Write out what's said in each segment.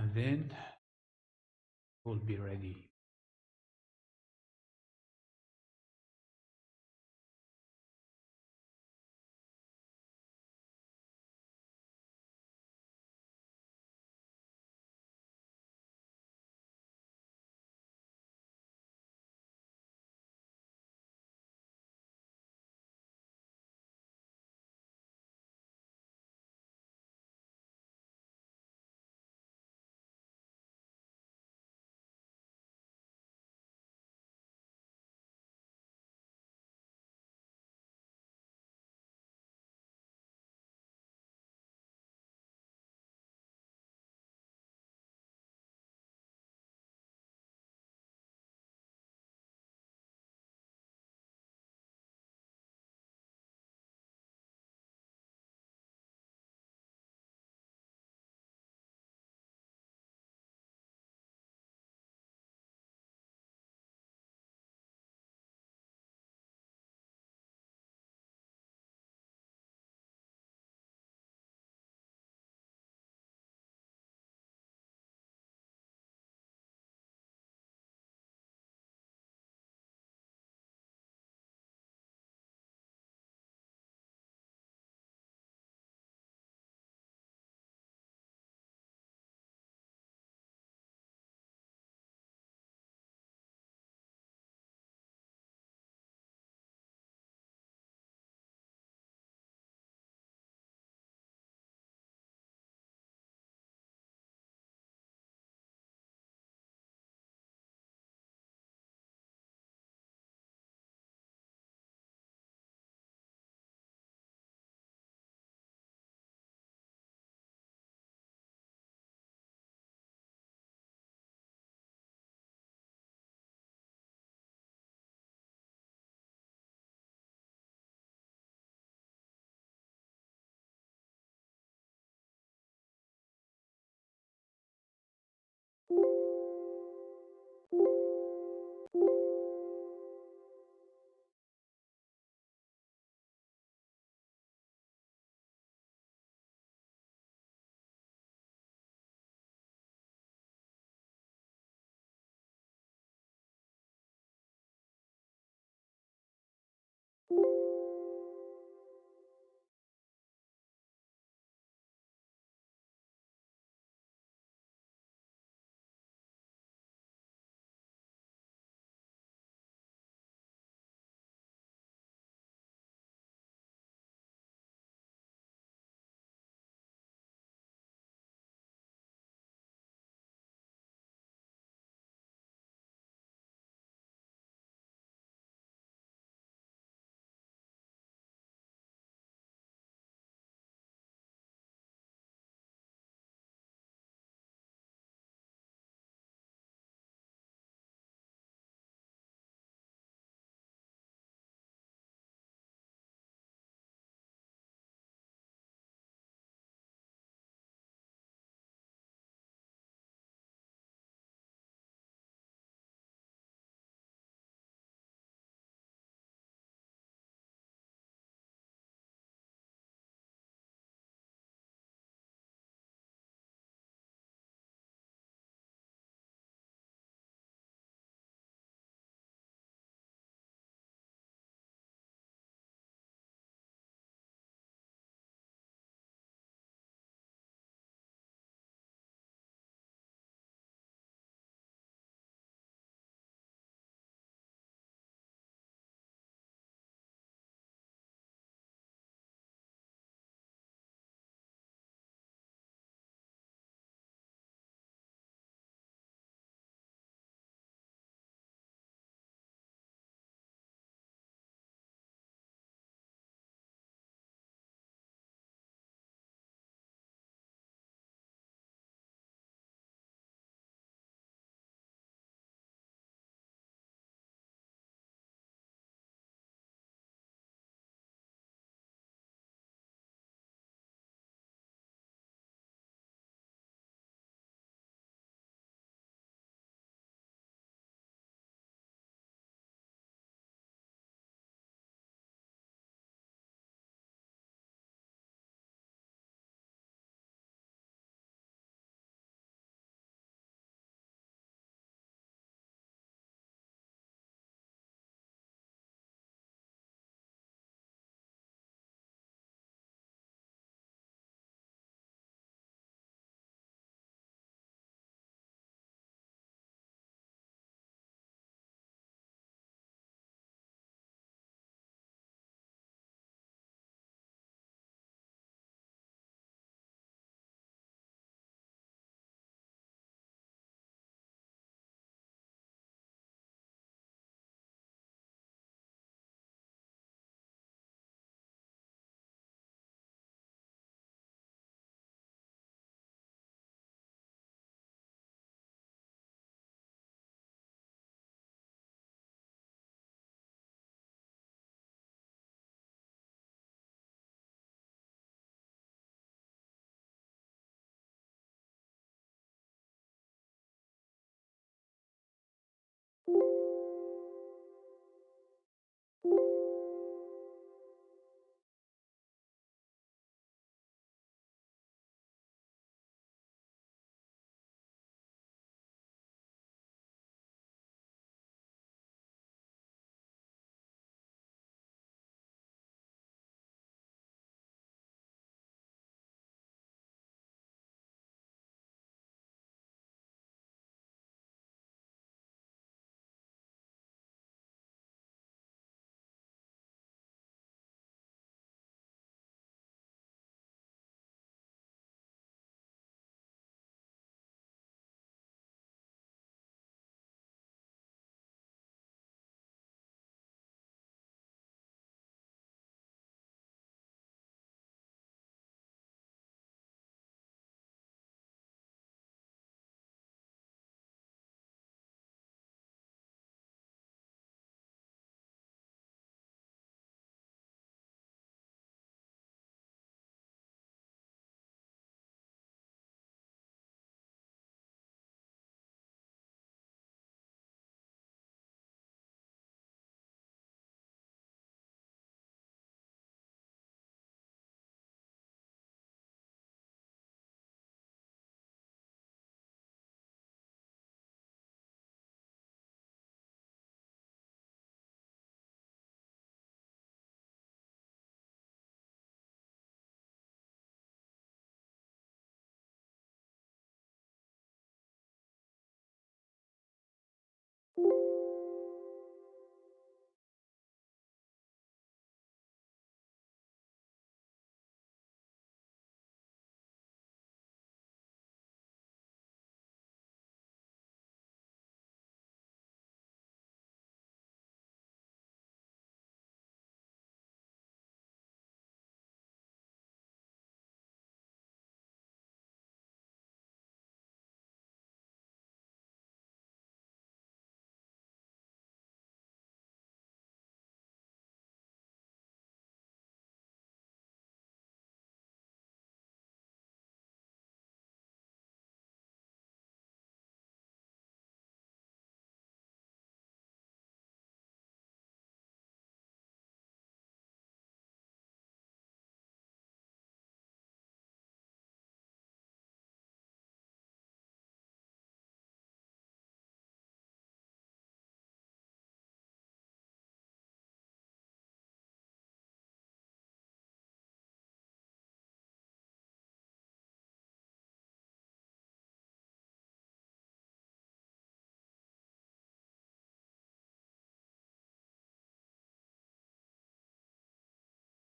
and then we'll be ready.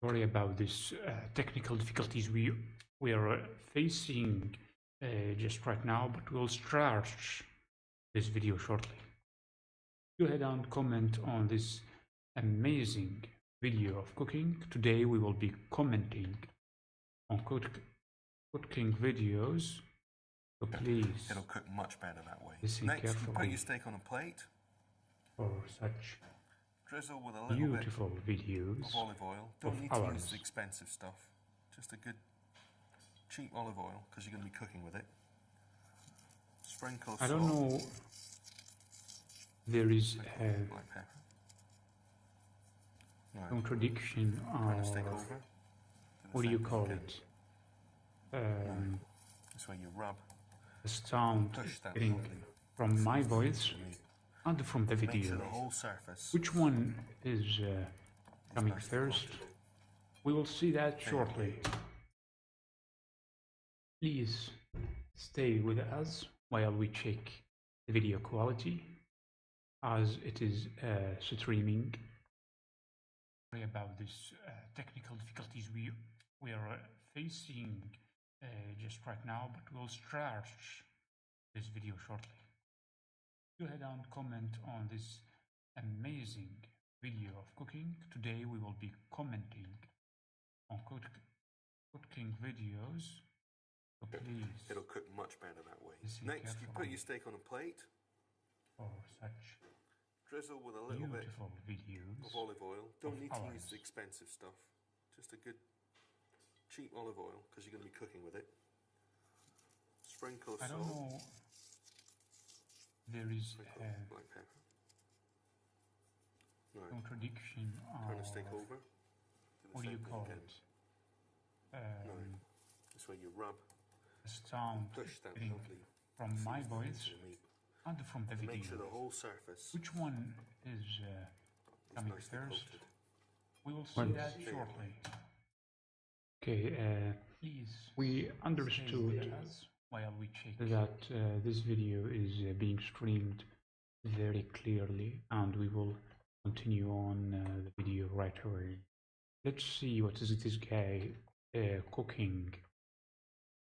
Sorry about this technical difficulties we are facing just right now, but we'll start this video shortly. Go ahead and comment on this amazing video of cooking. Today we will be commenting on cooking videos. So please, it'll cook much better that way. listen Next, carefully. put your steak on a plate. For such Drizzle with a little beautiful videos bit of olive oil. Don't need to use the expensive stuff. Just a good cheap olive oil because you're going to be cooking with it. Sprinkle of I salt. don't know. There is a Black pepper. Right. contradiction Turn the steak of over. what do you call it? This way you rub. The sound Push that getting lightly. from my voice Meat. and from the Make video. sure the whole surface Which one is coming first? We will see that shortly. Please stay with us while we check the video quality, as it is streaming. Sorry about this technical difficulties we are facing just right now, but we'll start this video shortly. Go ahead and comment on this amazing video of cooking. Today we will be commenting on cooking videos. So please, it'll cook much better that way. listen Next, you put carefully. your steak on a plate. For such Drizzle with a little bit beautiful videos of olive oil. Don't need to use ours. the expensive stuff. Just a good cheap olive oil because you're going to be cooking with it. Sprinkle of I salt. don't know. There is Sprinkle a of black pepper. Right. contradiction Turn the steak of over. Do the what do you same thing call again. it? This way you rub. The sound Push that getting lovely from my seasoning voice into the meat. and from the Make sure video. the whole surface Which one is is coming nicely first? coated. We will see that shortly. Okay, Please we understood while we check that this video is being streamed very clearly, and we will continue on the video right away. Let's see what is this guy cooking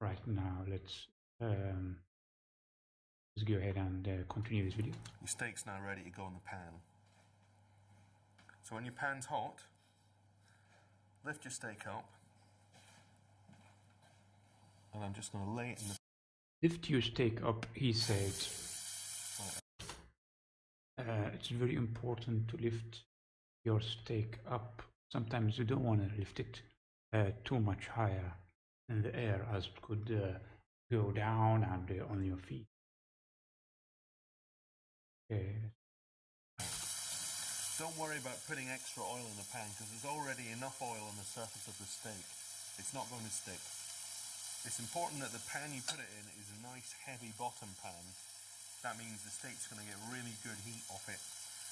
right now. Let's go ahead and continue this video. Your steak's now ready to go in the pan. So when your pan's hot, lift your steak up, and I'm just going to lay it in the... Lift your steak up, he said. It's very important to lift your steak up. Sometimes you don't want to lift it too much higher in the air, as it could go down and on your feet. Okay. Don't worry about putting extra oil in the pan because there's already enough oil on the surface of the steak. It's not going to stick. It's important that the pan you put it in is a nice heavy bottom pan. That means the steak's going to get really good heat off it,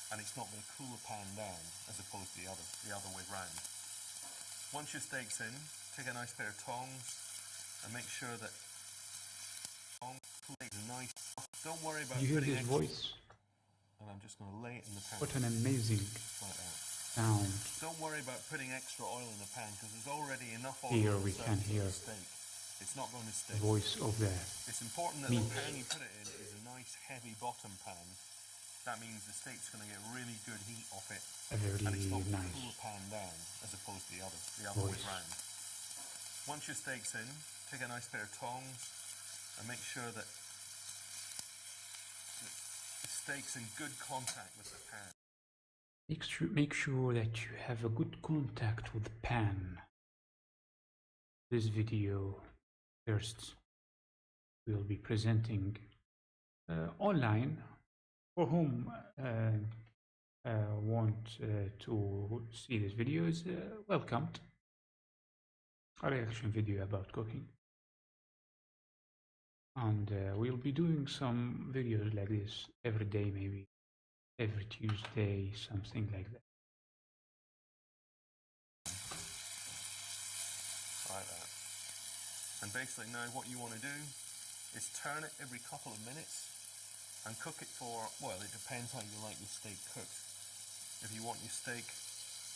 and it's not going to cool the pan down as opposed to the other way round. Once your steak's in, take a nice pair of tongs and make sure that nice. Don't worry about You hear putting his extra, voice? and I'm just going to lay it in the pan. What an amazing Like that. sound. Don't worry about putting extra oil in the pan because there's already enough oil Here on we the can surface of hear the steak. It's not going to the stick. voice of the It's important that meat. the pan you put it in is a nice heavy bottom pan. That means the steak's going to get really good heat off it, a very and it's not going to nice cool the pan down as opposed to the other way voice. round. Once your steak's in, take a nice pair of tongs and make sure that the steak's in good contact with the pan. Make sure that you have a good contact with the pan. This video first will be presenting online for whom want to see this video is welcomed. A reaction video about cooking, and we'll be doing some videos like this every day, maybe every Tuesday, something like that. Like that. And basically now what you want to do is turn it every couple of minutes and cook it for, well, it depends how you like your steak cooked. If you want your steak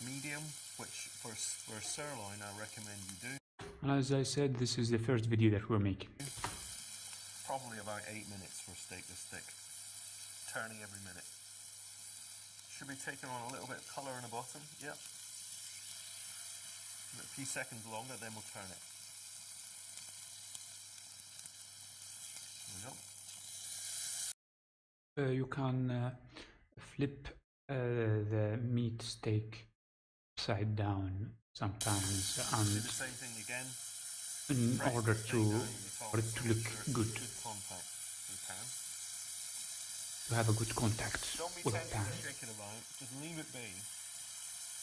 medium, which for a sirloin I recommend you do. And as I said, this is the first video that we're making. Probably about 8 minutes for steak to stick. Turning every minute. Should be taking on a little bit of colour in the bottom. Yep. Give it a few seconds longer, then we'll turn it. There we go. You can flip the meat steak upside down sometimes, Do and the same thing again. in Press order the steak to down in the top, for it to make look sure it's good, Good contact with the pan. to have a good contact Don't be with the tempted pan. to shake it about. Just leave it be,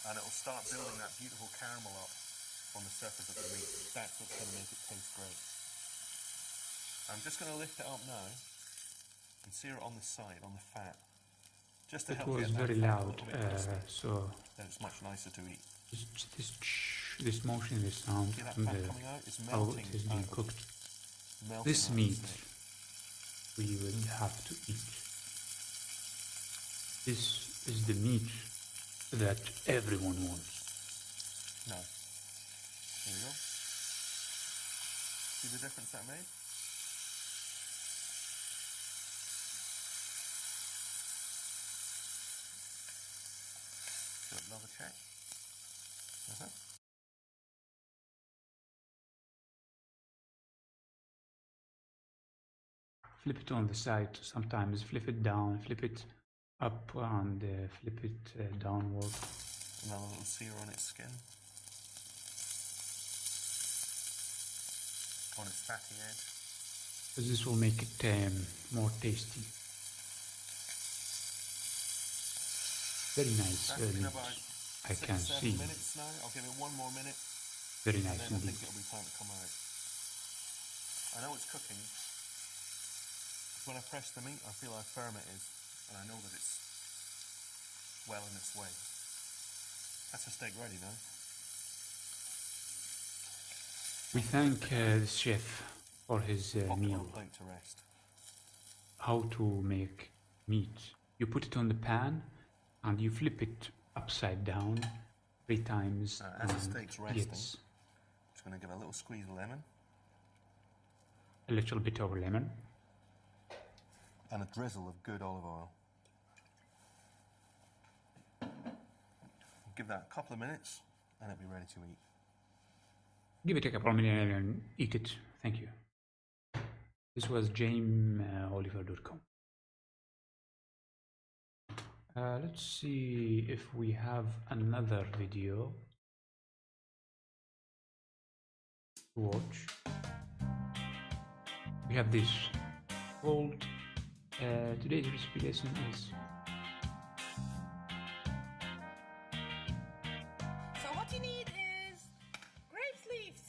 and it'll start building that beautiful caramel up on the surface of the meat. That's what's going to make it taste great. I'm just going to lift it up now and sear it on the side, on the fat, just to It help was get that very fat a loud, little bit crispy. so Then it's much nicer to eat. this motion, this sound, See that and fat coming out? It's how melting it is being out of- cooked. melting This out of the meat steak. we would have to eat. This is the meat that everyone wants. No. There we go. See the difference that made? Give it another check. Flip it on the side sometimes, flip it down, flip it up, and flip it downward. Another little sear on its skin. On its fatty edge. Because this will make it more tasty. Very nice That's been meat, about I 6, can 7 see. minutes now. I'll give it one more minute, Very and nice then I indeed. think it'll be time to come out. I know it's cooking. When I press the meat, I feel how firm it is, and I know that it's well in its way. That's the steak ready now. We thank the chef for his Pop it on meal. a plate to rest. How to make meat. You put it on the pan and you flip it upside down 3 times. As the and steak's resting, gets just going to give a little squeeze of lemon a little bit of lemon. and a drizzle of good olive oil. Give that a couple of minutes and it'll be ready to eat. Give it a couple of minutes and eat it. Thank you. This was JamesOliver.com. Let's see if we have another video to watch. We have this called today's recipe lesson is So what you need is grape leaves.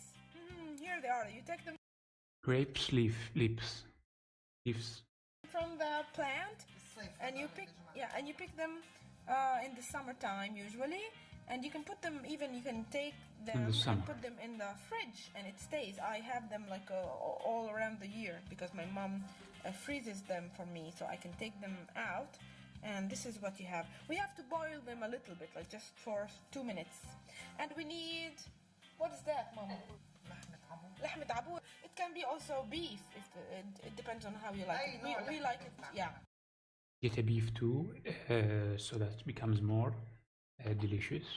Here they are. You take them grapes leaves from the plant, and you pick them in the summertime usually, and you can put them you can take them summer. and put them in the fridge, and it stays. I have them like all around the year because my mom freezes them for me, so I can take them out. And this is what you have. We have to boil them a little bit, like just for 2 minutes. And we need, what is that, Mom? لحمة عبور. It can be also beef. If it depends on how you like it. We like it, yeah. get a beef too, so that it becomes more delicious.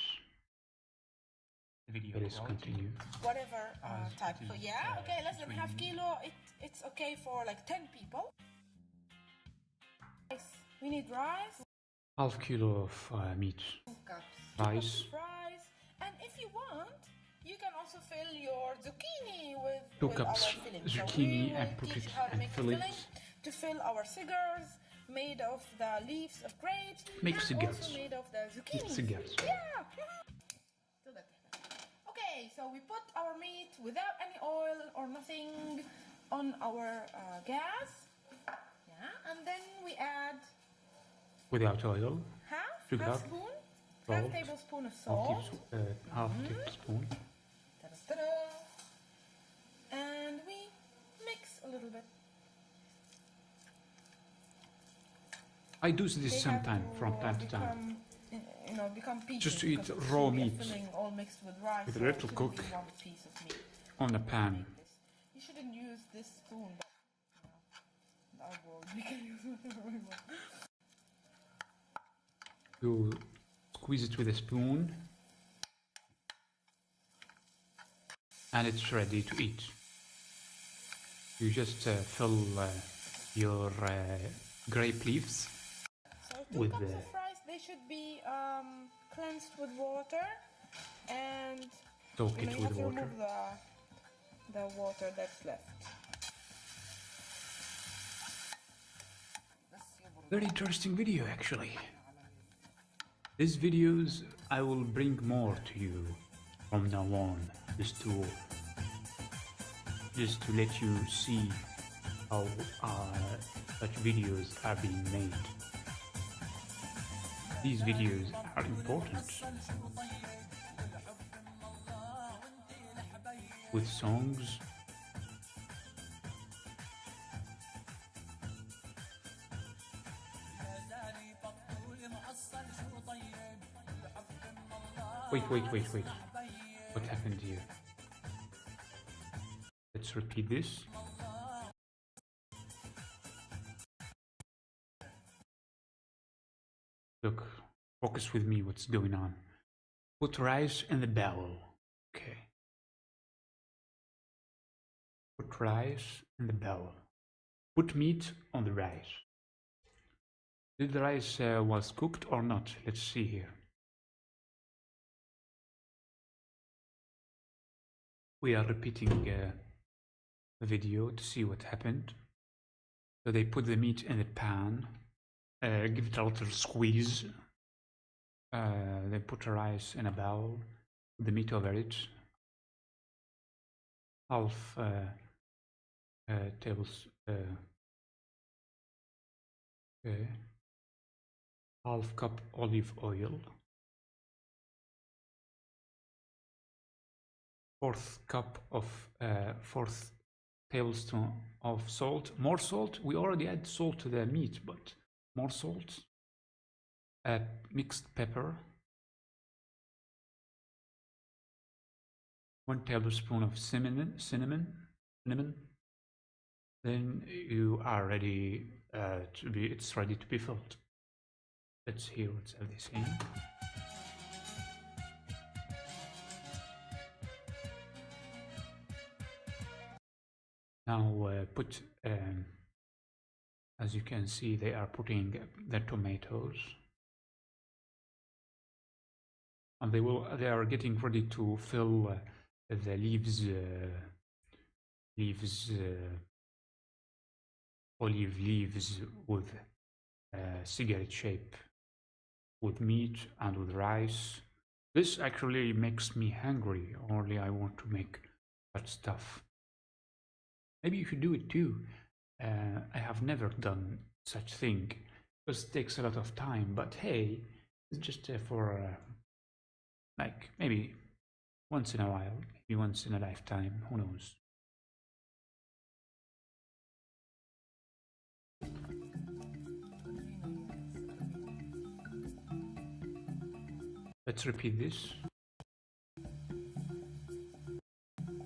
Let us continue. Whatever type. it So is, yeah, okay, less than half streaming. kilo. It's okay for like 10 people. Rice. We need rice, Half kilo of meat, rice, fries, and if you want, you can also fill your zucchini with 2 with cups our filling. zucchini so we and will put teach it how to and make fill the it. filling to fill our cigars made of the leaves of grapes. Make and cigars. also made of the zucchini. cigars. Yeah. Okay, so we put our meat without any oil or nothing on our gas. Yeah, and then we add without oil, half Sugar, spoon, salt, half tablespoon of half, salt. half tablespoon. Ta-da-ta-da. And we mix a little bit. I do this They sometime have from time to time. become become pieces. Just to eat because it raw should be a meat filling all mixed with rice. with a so it little shouldn't cook be one piece of meat. on a pan. Like this. You shouldn't use this spoon, but in our world we can use whatever we want. You squeeze it with a spoon, and it's ready to eat. You just fill your grape leaves So 2 with cups the of rice, they should be cleansed with water, and soak you it have with to water. remove the water that's left. Very interesting video, actually. These videos I will bring more to you from now on, just to let you see how such videos are being made. These videos are important, with songs, Wait. What happened here? Let's repeat this. Look, focus with me what's going on. Put rice in the bowl. Okay. Put rice in the bowl. Put meat on the rice. Did the rice was cooked or not? Let's see here. We are repeating the video to see what happened. So they put the meat in the pan, give it a little squeeze. They put the rice in a bowl, put the meat over it. Half half cup olive oil. 4th tablespoon of salt. More salt. We already add salt to the meat, but more salt. Mixed pepper. 1 tablespoon of cinnamon. Then you are ready it's ready to be filled. Let's hear what's everything. Now put, as you can see, they are putting the tomatoes, and they are getting ready to fill the olive leaves with cigarette shape, with meat and with rice. This actually makes me hungry. Only I want to make that stuff. Maybe you should do it too. I have never done such thing because it takes a lot of time. But hey, it's just for like maybe once in a while, maybe once in a lifetime. Who knows? Let's repeat this.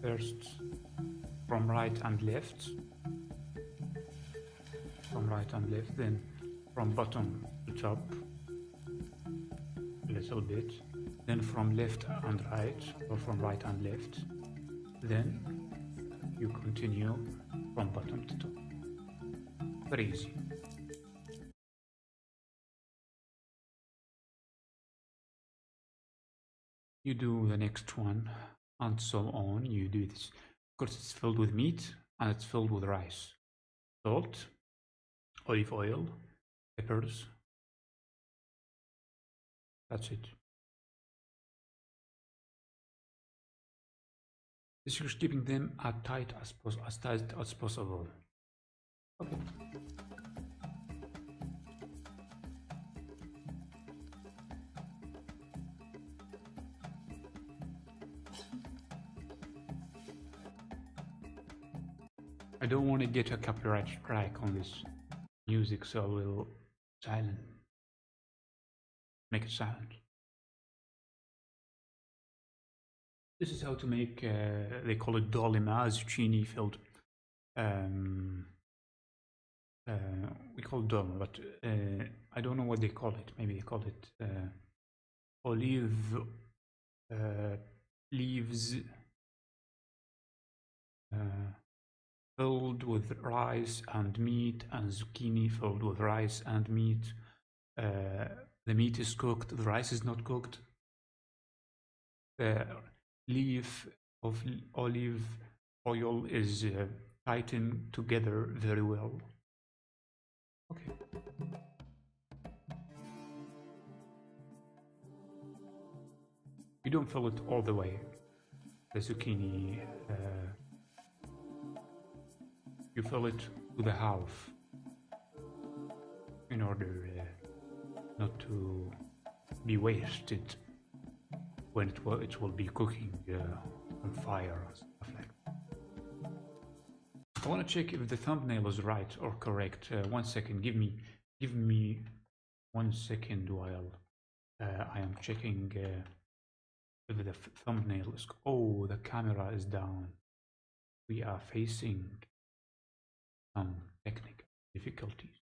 First, from right and left. From right and left, then from bottom to top, a little bit. Then from left and right, or from right and left. Then you continue from bottom to top. Very easy. You do the next one, and so on. You do this. Of course, it's filled with meat, and it's filled with rice. Salt, olive oil, peppers. That's it. This is keeping them as tight as possible. Okay. I don't want to get a copyright strike on this music, so I will make it silent. This is how to make, they call it dolima, zucchini filled. We call it dolma, but I don't know what they call it. Maybe they call it olive leaves filled with rice and meat, and zucchini filled with rice and meat. The meat is cooked, the rice is not cooked. The leaf of olive oil is tightened together very well. Okay. You don't fill it all the way. The zucchini, you fill it to the half in order not to be wasted when it will be cooking on fire or stuff like that. I want to check if the thumbnail is right or correct. 1 second. Give me 1 second while I am checking if the thumbnail is. Oh, the camera is down. We are facing some technical difficulties.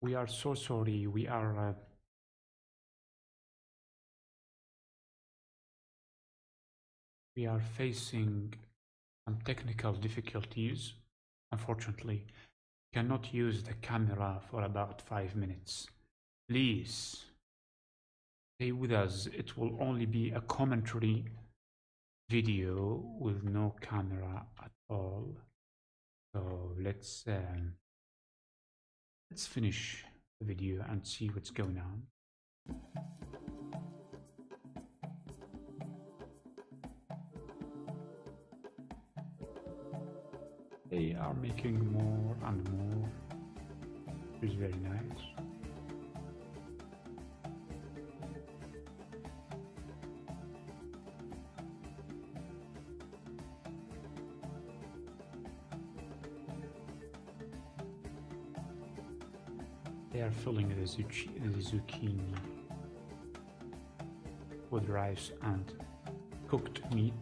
We are so sorry. We are facing some technical difficulties. Unfortunately, cannot use the camera for about 5 minutes. Please stay with us. It will only be a commentary video with no camera at all. So let's finish the video and see what's going on. They are making more and more, which is very nice. They are filling the zucchini with rice and cooked meat.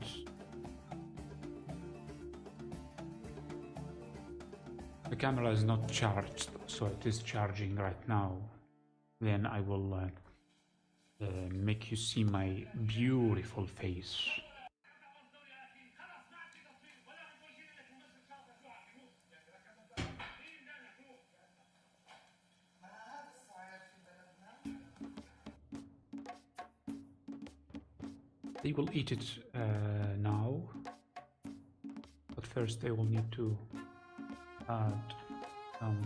The camera is not charged, so it is charging right now. Then I will make you see my beautiful face. They will eat it now, but first they will need to add some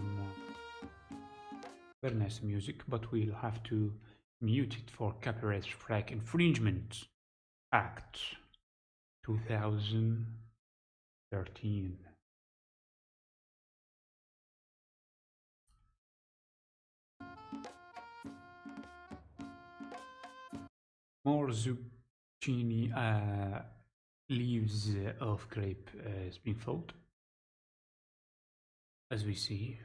very nice music, but we'll have to mute it for copyright strike infringement act. 2013. More zucchini leaves of grape has been filled, as we see.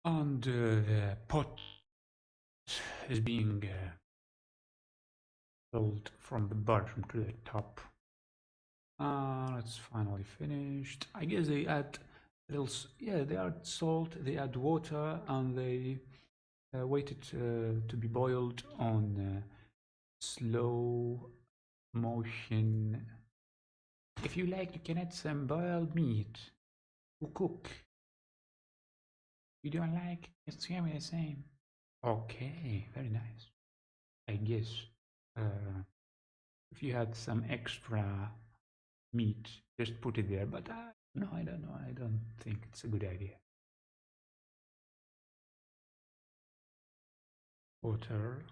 And the pot is being filled from the bottom to the top. It's finally finished. I guess they add little, yeah, they add salt, they add water, and they wait it to be boiled on slow motion. If you like, you can add some boiled meat to cook. You don't like? It's gonna be the same. Okay, very nice. I guess if you had some extra meat, just put it there. But no, I don't know. I don't think it's a good idea. Water.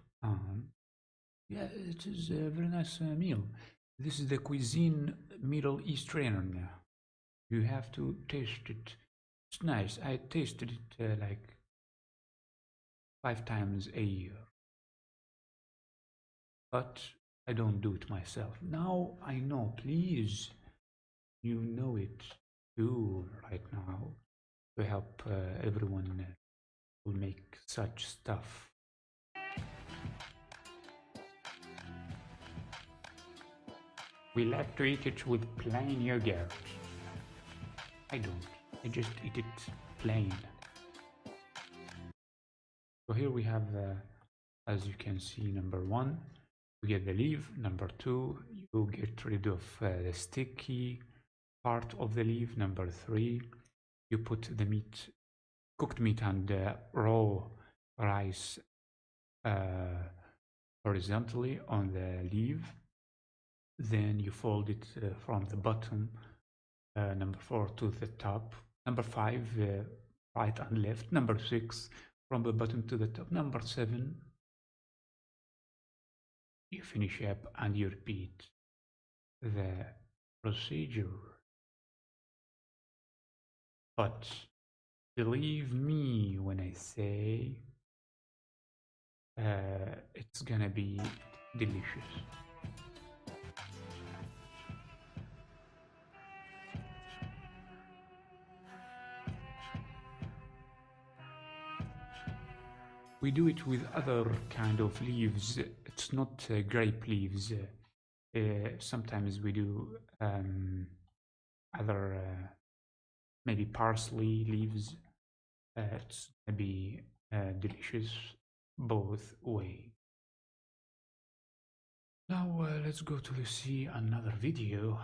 Yeah, it is a very nice meal. This is the cuisine Middle Eastern. You have to taste it. It's nice. I tasted it like 5 times a year. But I don't do it myself. Now I know, please. You know it too right now. To help everyone who make such stuff. We like to eat it with plain yogurt. I don't. I just eat it plain. So here we have, as you can see, number 1, you get the leaf. Number 2, you get rid of the sticky part of the leaf. Number 3, you put the meat, cooked meat and raw rice horizontally on the leaf. Then you fold it from the bottom, number 4, to the top. Number 5, right and left. Number 6, from the bottom to the top. Number 7, you finish up and you repeat the procedure. But believe me when I say it's gonna be delicious. We do it with other kind of leaves. It's not grape leaves. Sometimes we do other maybe parsley leaves. It's gonna be delicious both way. Now let's go to see another video.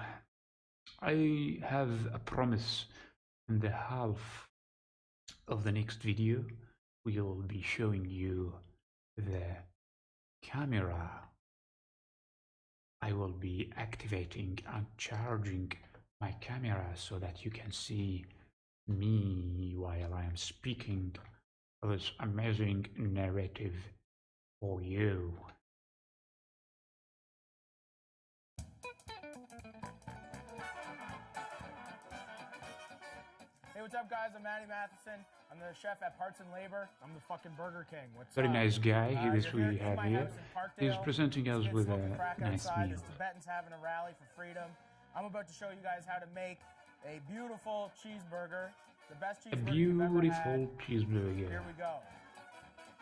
I have a promise in the half of the next video. We will be showing you the camera. I will be activating and charging my camera so that you can see me while I am speaking this amazing narrative for you. Hey, what's up, guys? I'm Matty Matheson. I'm the chef at Parts and Labor. I'm the fucking Burger King. What's Very up? nice guy. This You're we here in have my here. house in Parkdale. He's presenting us Kids with smoking a crack nice outside. meal. There's Tibetans having a rally for freedom. I'm about to show you guys how to make a beautiful cheeseburger. The best A cheeseburger you've ever beautiful had. cheeseburger. Here we go.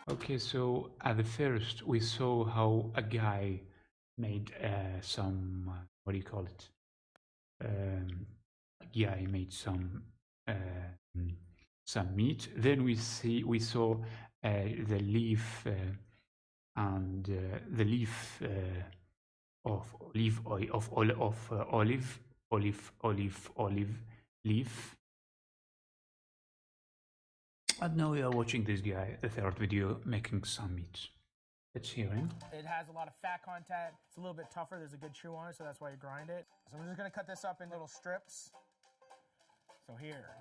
Okay, so at the first we saw how a guy made some what do you call it? A guy made some meat. Then we saw the leaf and the leaf of olive leaf. And now we are watching this guy, the third video, making some meat. Let's hear him. It has a lot of fat content. It's a little bit tougher. There's a good chew on it, so that's why you grind it. So I'm just gonna cut this up in little strips. So here.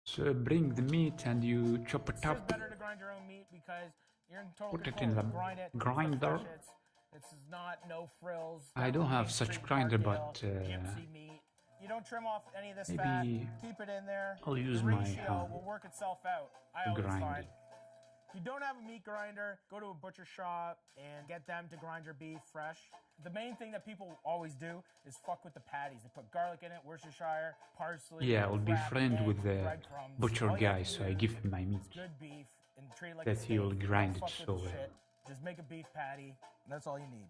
So bring the meat and you chop it It's up. better to grind your own meat because you're in total Put it control. in the You grind it, grinder. it's the It's not no frills. I don't have such Street grinder, Cardale, but gypsy meat. You don't trim off any of this maybe fat. Keep it in there. I'll use the my ratio hand will work itself out. I to always grind find. it. If you don't have a meat grinder, go to a butcher shop and get them to grind your beef fresh. The main thing that people always do is fuck with the patties. They put garlic in it, Worcestershire, parsley. Yeah, I'll be crap, friend egg, with the breadcrumbs. butcher All you guy, have to so do I give him my meat. is good beef and treat it like That a steak. he'll grind Don't it fuck so with the well. shit. Just make a beef patty, and that's all you need.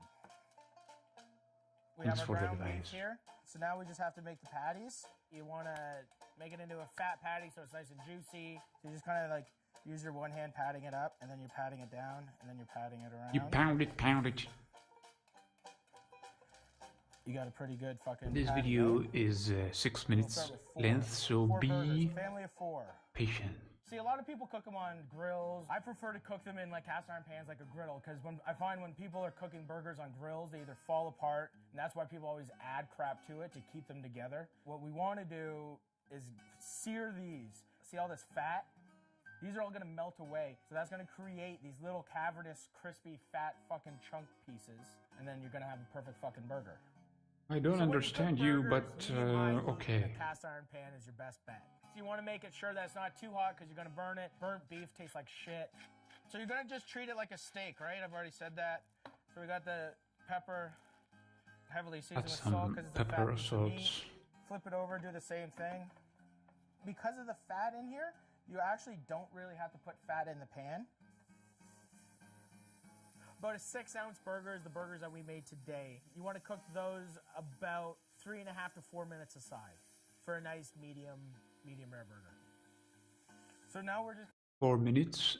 We Thanks have for our the ground beef advice. here. So now we just have to make the patties. You want to make it into a fat patty so it's nice and juicy. So you just kind of like use your one hand patting it up, and then you're patting it down, and then you're patting it around. You pound it, pound it. You got a pretty good fucking This patty, video right? is 6 We'll minutes start with four. length, so Four be burgers, family of 4. patient. See, a lot of people cook them on grills. I prefer to cook them in like cast iron pans like a griddle, because I find when people are cooking burgers on grills, they either fall apart, and that's why people always add crap to it to keep them together. What we want to do is sear these. See all this fat? These are all gonna melt away. So that's gonna create these little cavernous, crispy, fat fucking chunk pieces, and then you're gonna have a perfect fucking burger. I don't So when understand cook you, burgers, but medium-high heat in okay. A cast iron pan is your best bet. So you want to make it sure that it's not too hot because you're going to burn it. Burnt beef tastes like shit. So you're going to just treat it like a steak, right? I've already said that. So we got the pepper heavily seasoned Add with salt some because it's a pepper or fat piece of meat. salt. Flip it over, do the same thing. Because of the fat in here, you actually don't really have to put fat in the pan. About a 6-ounce burger is the burgers that we made today. You want to cook those about 3.5 to 4 minutes aside for a nice medium rare burger. So now we're just 4 minutes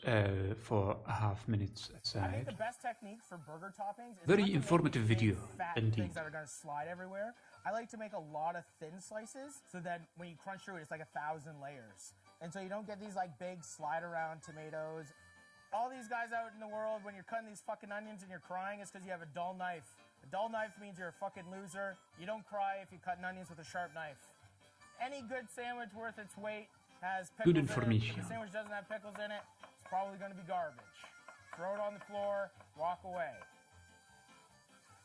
for a half minutes I think aside. the best technique for burger toppings is Very not to make informative big, video, fat indeed. things that are going to slide everywhere. I like to make a lot of thin slices so that when you crunch through it, it's like 1,000 layers. And so you don't get these like big slide around tomatoes. All these guys out in the world, when you're cutting these fucking onions and you're crying, it's because you have a dull knife. A dull knife means you're a fucking loser. You don't cry if you cut onions with a sharp knife. Any good sandwich worth its weight has pickles Good in it. information. If the sandwich doesn't have pickles in it, it's probably going to be garbage. Throw it on the floor, walk away.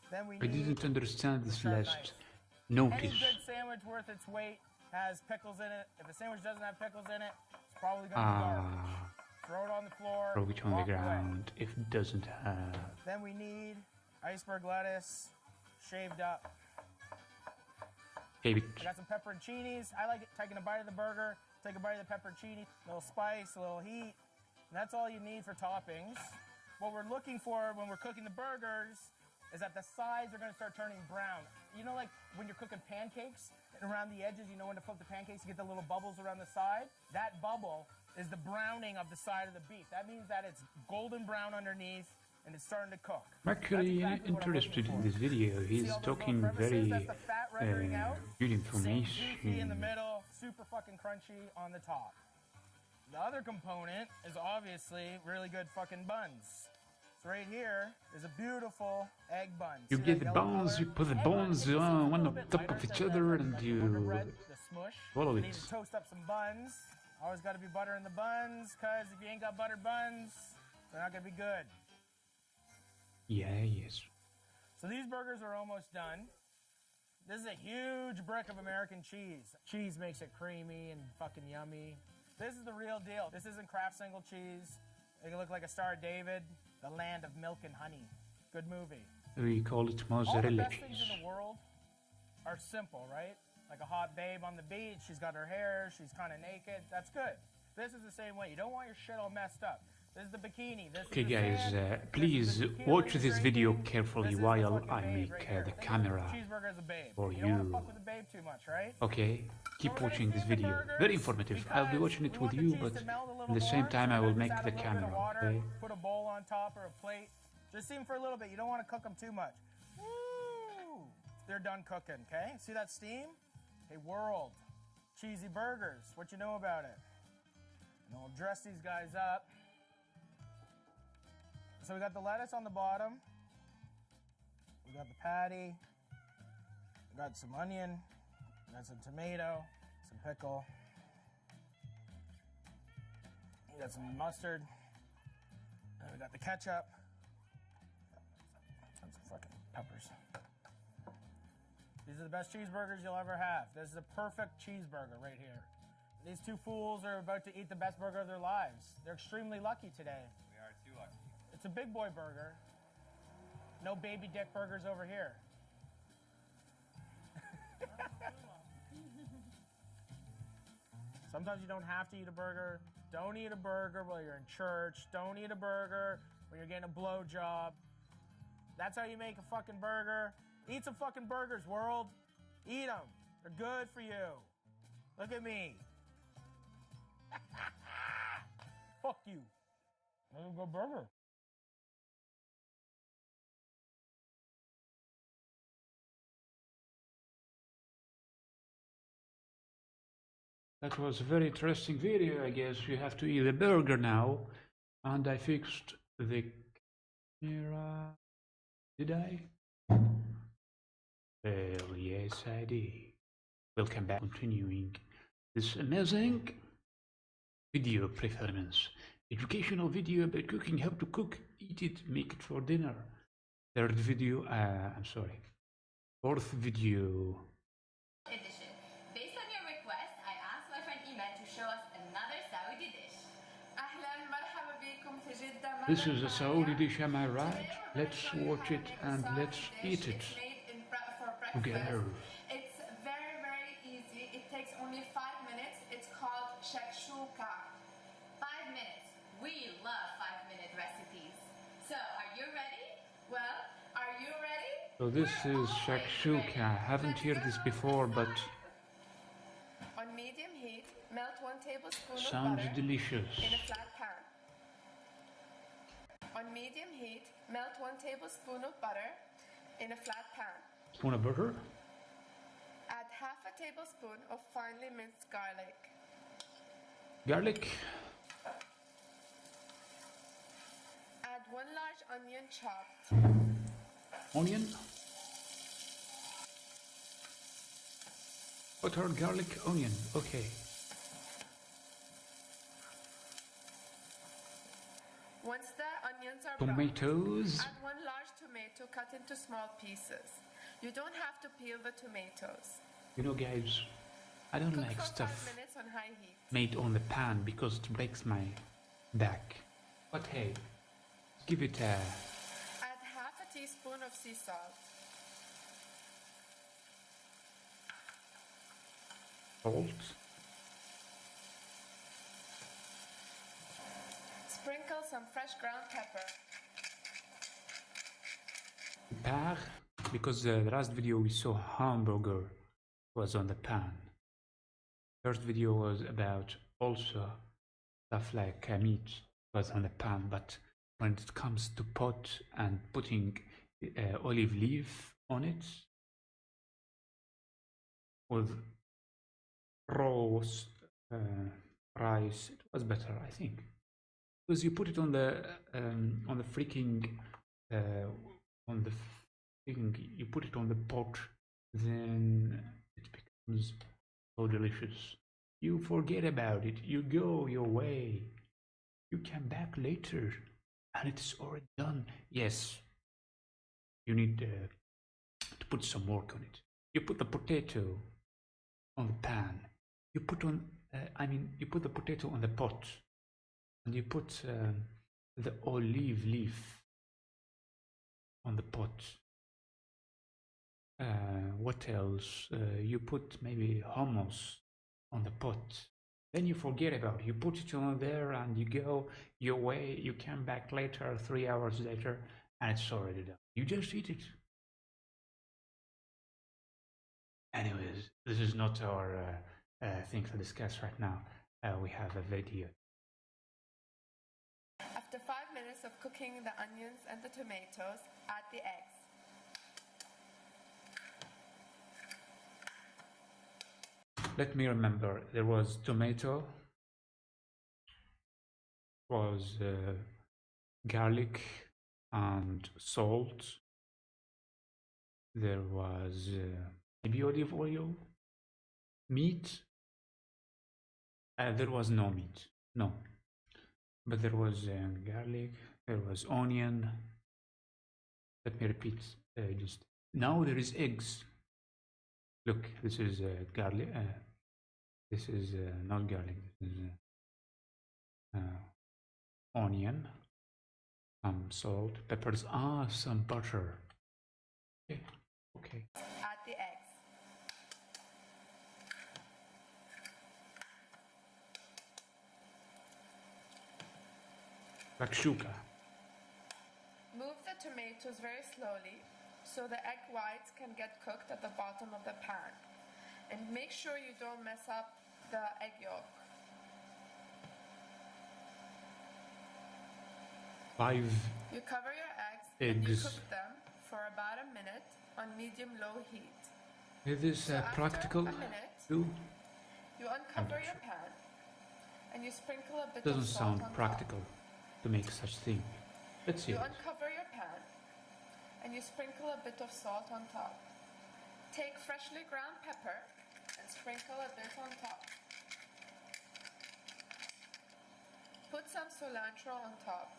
Then we I need didn't understand this sharp last Any notice. good sandwich worth its weight has pickles in it. If a sandwich doesn't have pickles in it, it's probably going to be garbage. Throw it on the floor, Throw it on the walk away. ground if it doesn't have. Then we need iceberg lettuce, shaved up. Maybe I got some pepperoncinis. I like it taking a bite of the burger, take a bite of the pepperoncini, a little spice, a little heat. And that's all you need for toppings. What we're looking for when we're cooking the burgers is that the sides are going to start turning brown. You know, like when you're cooking pancakes, and around the edges, you know when to flip the pancakes, you get the little bubbles around the side? That bubble is the browning of the side of the beef. That means that it's golden brown underneath and it's starting to cook. I'm actually That's exactly what I'm interested looking in for. this video. See He's all those talking little crevices? very That's the fat rendering out. good Juicy in the information. middle, super fucking crunchy on the top. The other component is obviously really good fucking buns. So right here is a beautiful egg bun. You See get that the yellow buns, color? you put the Egg bun, buns it just seems a one little on bit top lighter of each than other, and the you Wonder Bread, the smush. swallow You it. need to toast up some buns. Always got to be butter in the buns, because if you ain't got buttered buns, they're not going to be good. Yeah, yes. So these burgers are almost done. This is a huge brick of American cheese. Cheese makes it creamy and fucking yummy. This is the real deal. This isn't Kraft single cheese. It can look like a Star of David, the land of milk and honey. Good movie. We call it All the mozzarella best things cheese. in the world are simple, right? Like a hot babe on the beach. She's got her hair. She's kind of naked. That's good. This is the same way. You don't want your shit all messed up. This is the bikini. This Okay, is the guys, sand. This is please the tequila watch you're this video drinking. carefully This is the while fucking I babe make right here. the Think of camera cheeseburger as a babe. for You don't want to you. fuck with the babe too much, right? Okay, keep So we're watching gonna this season video. burgers Very informative. I'll be because watching it we with want the you, cheese but to melt a little at the same more, time so I will just make add a the little bit of camera, water, okay? Put a bowl on top or a plate. Just steam for a little bit. You don't want to cook them too much. Woo! They're done cooking, okay? See that steam? Hey, world. Cheesy burgers. What you know about it? And we'll dress these guys up. So we got the lettuce on the bottom. We got the patty. We got some onion. We got some tomato. Some pickle. We got some mustard. And we got the ketchup. And some peppers. These are the best cheeseburgers you'll ever have. This is a perfect cheeseburger right here. These two fools are about to eat the best burger of their lives. They're extremely lucky today. We are too lucky. It's a big boy burger. No baby dick burgers over here. Sometimes you don't have to eat a burger. Don't eat a burger while you're in church. Don't eat a burger when you're getting a blowjob. That's how you make a fucking burger. Eat some fucking burgers, world. Eat them. They're good for you. Look at me. Fuck you. That's a good burger. That was a very interesting video. I guess you have to eat a burger now. And I fixed the camera. Did I? Well, yes, I did. Welcome back. Continuing this amazing video performance. Educational video about cooking, how to cook, eat it, make it for dinner. Third video, fourth video. Edition. Based on your request, I asked my friend Iman to show us another Saudi dish. أهلاً مرحبا بكم في جدة. This is a Saudi dish, am I right? Let's watch it and let's eat it together. It's very, very easy. It takes only 5 minutes. It's called shakshuka. 5 minutes. We love 5-minute recipes. So, are you ready? Well, are you ready? So this is shakshuka. I haven't heard this before, but On medium heat, melt 1 tablespoon sounds of butter delicious. in a flat pan. On medium heat, melt 1 tablespoon of butter in a flat pan. Spoon of butter. Add half a tablespoon of finely minced garlic. Garlic. Add 1 large onion chopped. Onion. Butter, garlic, onion. Okay. Once the onions are brown, Tomatoes. add 1 large tomato cut into small pieces. You don't have to peel the tomatoes. You know, guys, I don't Cook like for stuff 5 minutes on high heat. made on the pan because it breaks my back. But hey, give it a Add half a teaspoon of sea salt. salt. Sprinkle some fresh ground pepper. Pepper, because the last video we saw hamburger was on the pan. First video was about also stuff like meat was on the pan, but when it comes to pot and putting olive leaf on it with raw rice, it was better, I think, because you put it on the freaking you put it on the pot, then it becomes so delicious. You forget about it, you go your way, you come back later and it's already done. Yes, you need to put some work on it. You put the potato on the pan, you put you put the potato on the pot, and you put the olive leaf on the pot. What else? You put maybe hummus on the pot. Then you forget about it. You put it on there and you go your way. You come back later, 3 hours later, and it's already done. You just eat it. Anyways, this is not our thing to discuss right now. We have a video. After 5 minutes of cooking the onions and the tomatoes, add the eggs. Let me remember, there was tomato, was garlic and salt, there was maybe olive oil, meat, there was no meat, no, but there was garlic, there was onion. Let me repeat, just now there is eggs. Look, this is garlic. This is not garlic. This is onion, some salt, peppers. Some butter. Okay. Okay. Add the eggs. Shakshuka. Move the tomatoes very slowly so the egg whites can get cooked at the bottom of the pan. And make sure you don't mess up the egg yolk. 5 You cover your eggs and you eggs. cook them for about a minute on medium-low heat. Is this So after practical a minute, too? you uncover your sure. pan and you sprinkle a bit Doesn't of salt sound on practical to make such thing. Let's top. see. You it. uncover your pan and you sprinkle a bit of salt on top. Take freshly ground pepper and sprinkle a bit on top. Put some cilantro on top.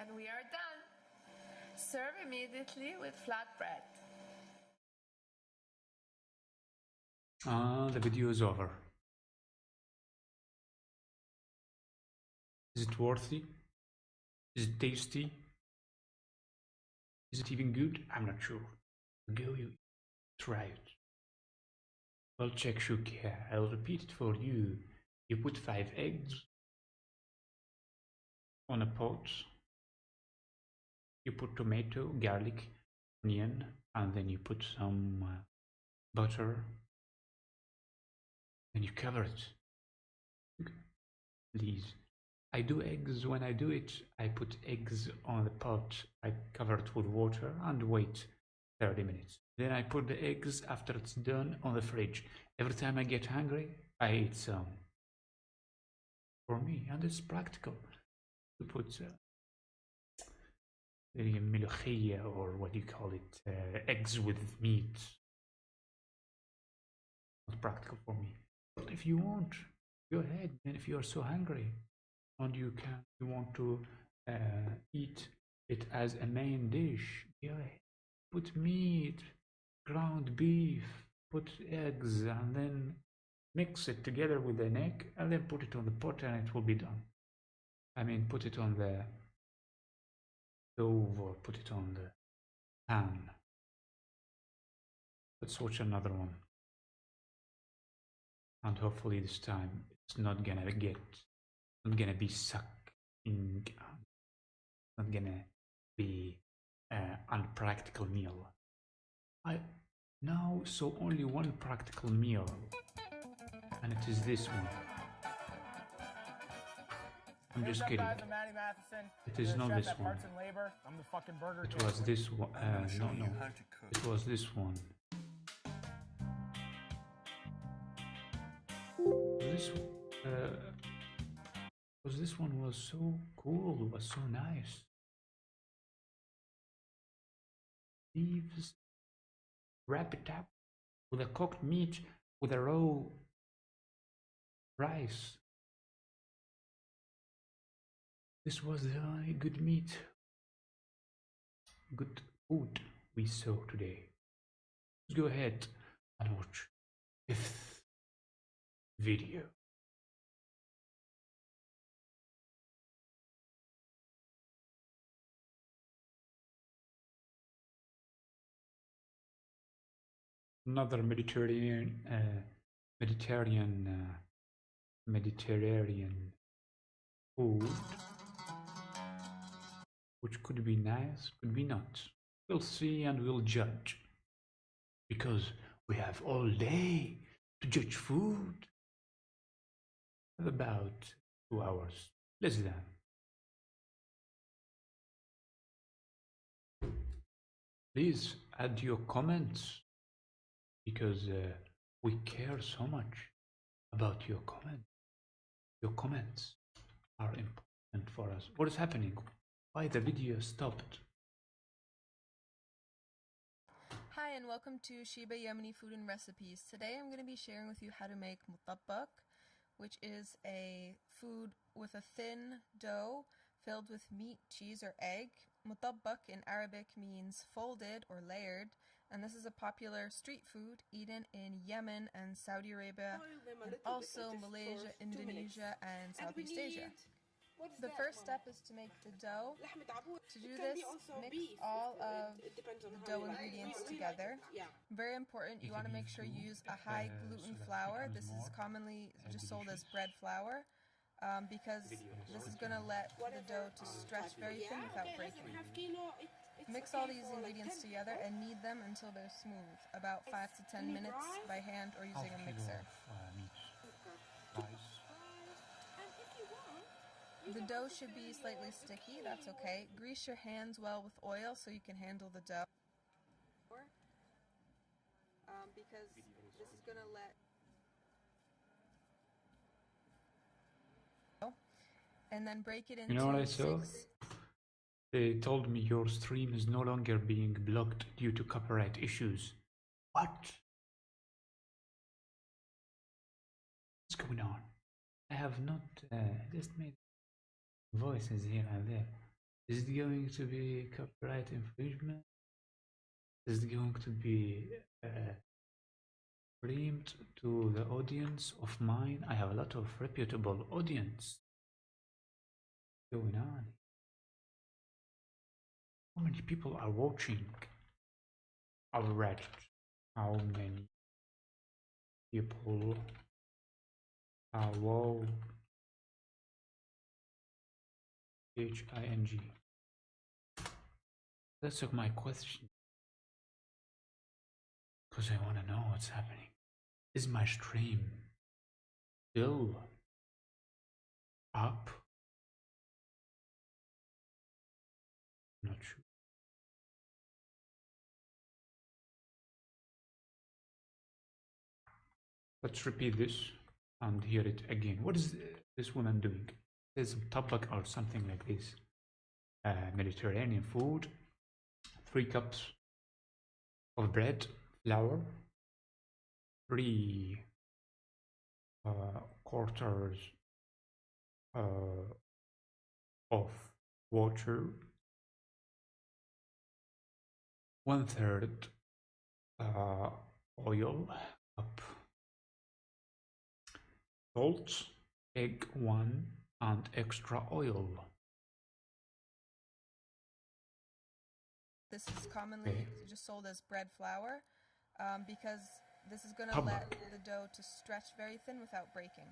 And we are done. Serve immediately with flatbread. The video is over. Is it worthy? Is it tasty? Is it even good? I'm not sure. Go you try it. Well, shakshuka. I'll repeat it for you. You put 5 eggs on a pot. You put tomato, garlic, onion, and then you put some butter. And you cover it. Please. I do eggs. When I do it, I put eggs on the pot. I cover it with water and wait 30 minutes. Then I put the eggs after it's done on the fridge. Every time I get hungry, I eat some. For me, and it's practical to put ملوخية, or what do you call it, eggs with meat. Not practical for me. But if you want, go ahead, and if you are so hungry and you want to eat it as a main dish, go ahead. Put meat, ground beef, put eggs, and then mix it together with an egg, and then put it on the pot, and it will be done. I mean, put it on the stove or put it on the pan. Let's watch another one. And hopefully this time it's not gonna be sucking, not gonna be unpractical meal. I now saw only one practical meal, and it is this one. I'm just kidding. Guys, I'm Matty Matheson. It is the not chef this at one. Parts and Labor. I'm the fucking burger It king. was this one. I'm No, showing no. you how to cook. It was this one. This one was so cool. It was so nice. Leaves, wrap it up with a cooked meat with a raw rice. This was the only good meat, good food we saw today. Let's go ahead and watch 5th video. Another Mediterranean food, which could be nice, could be not. We'll see and we'll judge, because we have all day to judge food. About 2 hours, less than. Please add your comments, because we care so much about your comments. Your comments are important for us. What is happening? Why the video stopped? Hi and welcome to Sheba Yemeni Food and Recipes. Today I'm going to be sharing with you how to make mutabbak, which is a food with a thin dough filled with meat, cheese, or egg. Mutabbak in Arabic means folded or layered, and this is a popular street food eaten in Yemen and Saudi Arabia, and also Malaysia, Indonesia, and Southeast Asia. The first step is to make the dough. To do this, mix all of the dough ingredients together. Very important, you want to make sure you use a high gluten flour. This is commonly just sold as bread flour, because this is going to let the dough to stretch very thin without breaking. Mix all these ingredients together and knead them until they're smooth, about 5 to 10 minutes by hand or using a mixer. The dough should be slightly sticky, that's okay. Grease your hands well with oil so you can handle the dough. Because this is going to let... And then break it into... You know what I saw? They told me your stream is no longer being blocked due to copyright issues. What? What's going on? I have not just made voices here and there. Is it going to be copyright infringement? Is it going to be streamed to the audience of mine? I have a lot of reputable audience. What's going on? How many people are watching? I've read how many people are watching. H-I-N-G. That's my question. Because I want to know what's happening. Is my stream still up? Not sure. Let's repeat this and hear it again. What is this woman doing? There's tabak or something like this. Mediterranean food. 3 cups of bread, flour, 3 quarters of water, 1/3 oil cup, salt, egg 1, and extra oil. This is commonly just sold as bread flour, because this is going to let the dough to stretch very thin without breaking.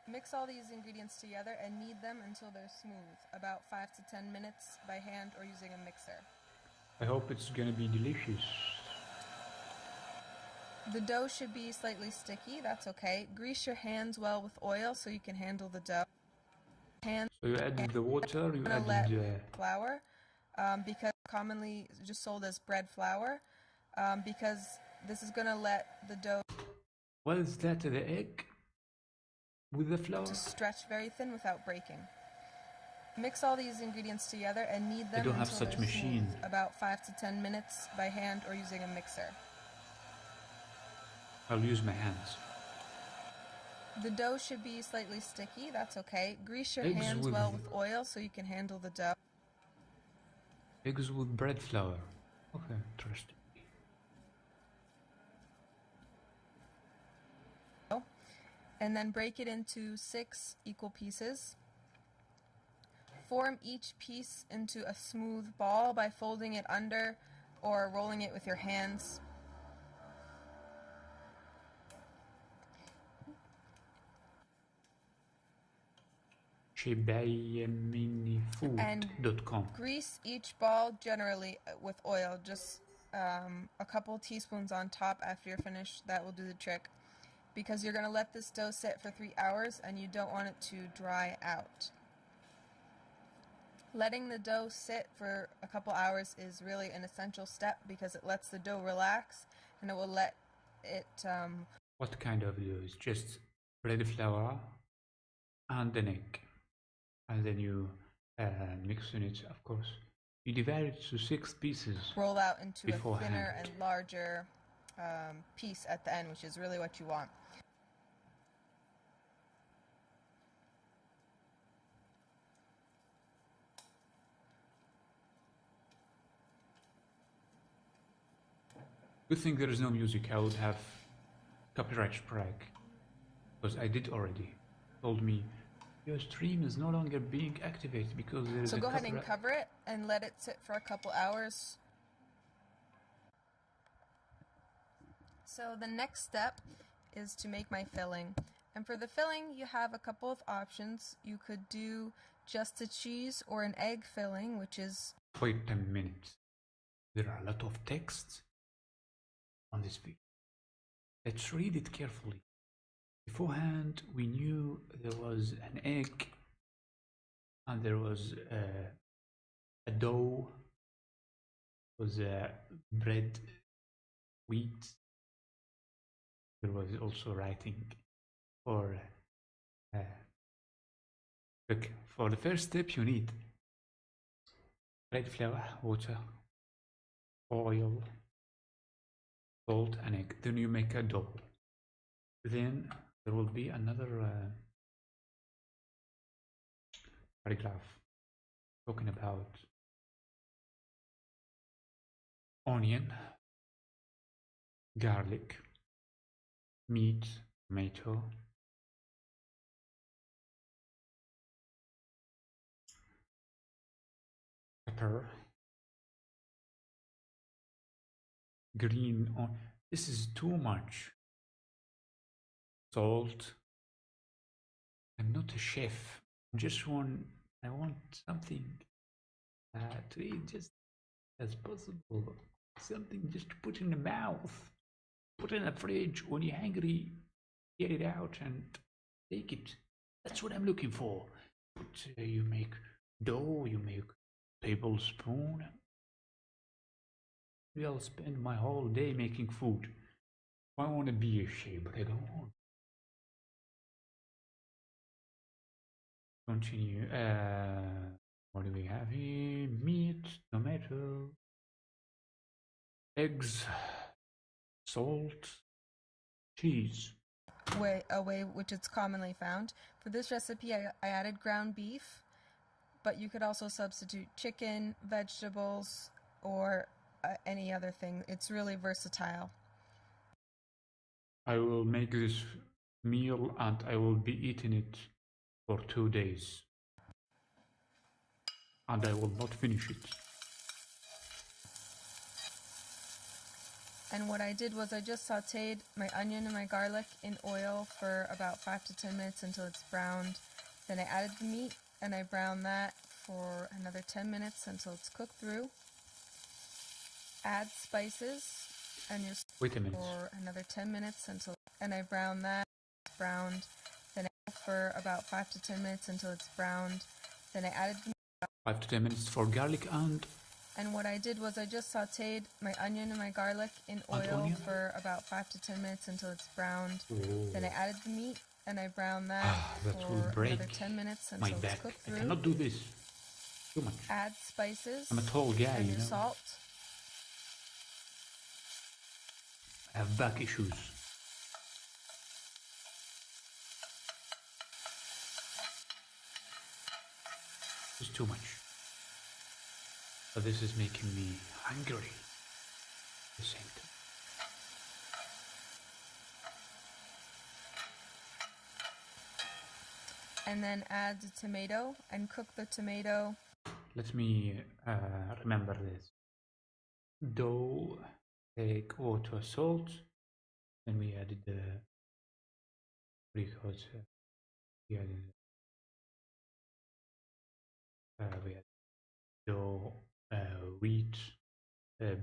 Mix all these ingredients together and knead them until they're smooth, about 5 to 10 minutes by hand or using a mixer. I hope it's going to be delicious. The dough should be slightly sticky, that's okay. Grease your hands well with oil so you can handle the dough. So you added the water, you added flour, because commonly just sold as bread flour, because this is going to let the dough... What is that, the egg? With the flour? To stretch very thin without breaking. Mix all these ingredients together and knead them I don't have until such they're machine. smooth, about 5 to 10 minutes by hand or using a mixer. I'll use my hands. The dough should be slightly sticky, that's okay. Grease your hands well with oil so you can handle the dough. Eggs with bread flour. Okay, interesting. And then break it into 6 equal pieces. Form each piece into a smooth ball by folding it under or rolling it with your hands. ShibaYemeniFood.com. Grease each ball generally with oil, just a couple teaspoons on top after you're finished. That will do the trick, because you're going to let this dough sit for 3 hours and you don't want it to dry out. Letting the dough sit for a couple hours is really an essential step because it lets the dough relax and it will let it... What kind of dough? It's just bread flour and an egg. And then you mix in it, of course. You divide it to 6 pieces. Roll out into beforehand. A thinner and larger piece at the end, which is really what you want. Good thing there is no music. I would have copyright strike because I did already. Told me your stream is no longer being activated because there is So a go ahead and copyright. cover it and let it sit for a couple hours. So the next step is to make my filling. And for the filling, you have a couple of options. You could do just a cheese or an egg filling, which is... Wait a minute. There are a lot of text on this video. Let's read it carefully. Beforehand, we knew there was an egg and there was a dough, was bread, wheat. There was also writing for look, for the first step you need bread flour, water, oil, salt and egg. Then you make a dough. Then there will be another paragraph talking about onion, garlic, meat, tomato, pepper, green on. This is too much. Salt. I'm not a chef. I want something to eat just as possible. Something just to put in the mouth. Put in the fridge. When you're hungry, get it out and take it. That's what I'm looking for. But you make dough, you make tablespoon. Maybe I'll spend my whole day making food. I want to be a chef, but I don't want. Continue. What do we have here? Meat, tomato, eggs, salt, cheese. a way which is commonly found. For this recipe, I added ground beef, but you could also substitute chicken, vegetables, or any other thing. It's really versatile. I will make this meal and I will be eating it for 2 days. And I will not finish it. And what I did was I just sauteed my onion and my garlic in oil for about 5 to 10 minutes until it's browned. Then I added the meat and I browned that for another 10 minutes until it's cooked through. Add spices and just Wait a minute. for another 10 minutes until, and I brown that, browned. Then I for about 5 to 10 minutes until it's browned. Then I added the 5 to 10 minutes for garlic and what I did was I just sauteed my onion and my garlic in oil onion? for about 5 to 10 minutes until it's browned. Oh. Then I added the meat and I browned that That will for break another 10 minutes my until it's back. cooked I through. cannot do this. Too much. Add spices I'm a tall guy, and you your know. salt. I have back issues. It's too much. But this is making me hungry. At the same time. And then add the tomato and cook the tomato. Let me remember this. Dough, egg, water, salt. Then we added the because we added dough, wheat,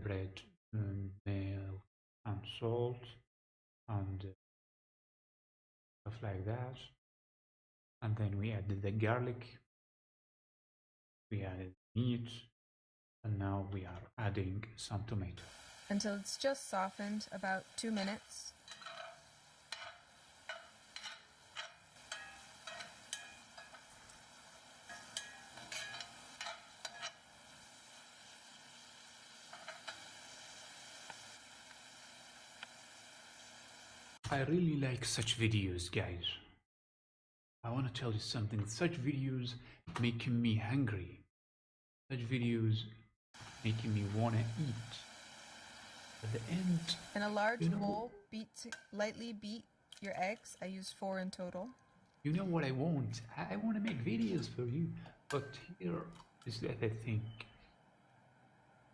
bread, milk, and salt, and stuff like that. And then we added the garlic. We added meat, and now we are adding some tomato. Until it's just softened, about 2 minutes. I really like such videos, guys. I want to tell you something. Such videos making me hungry. Such videos making me want to eat. at the end. In a large You know- bowl, lightly beat your eggs. I use 4 in total. You know what I want? I want to make videos for you, but here is the other thing.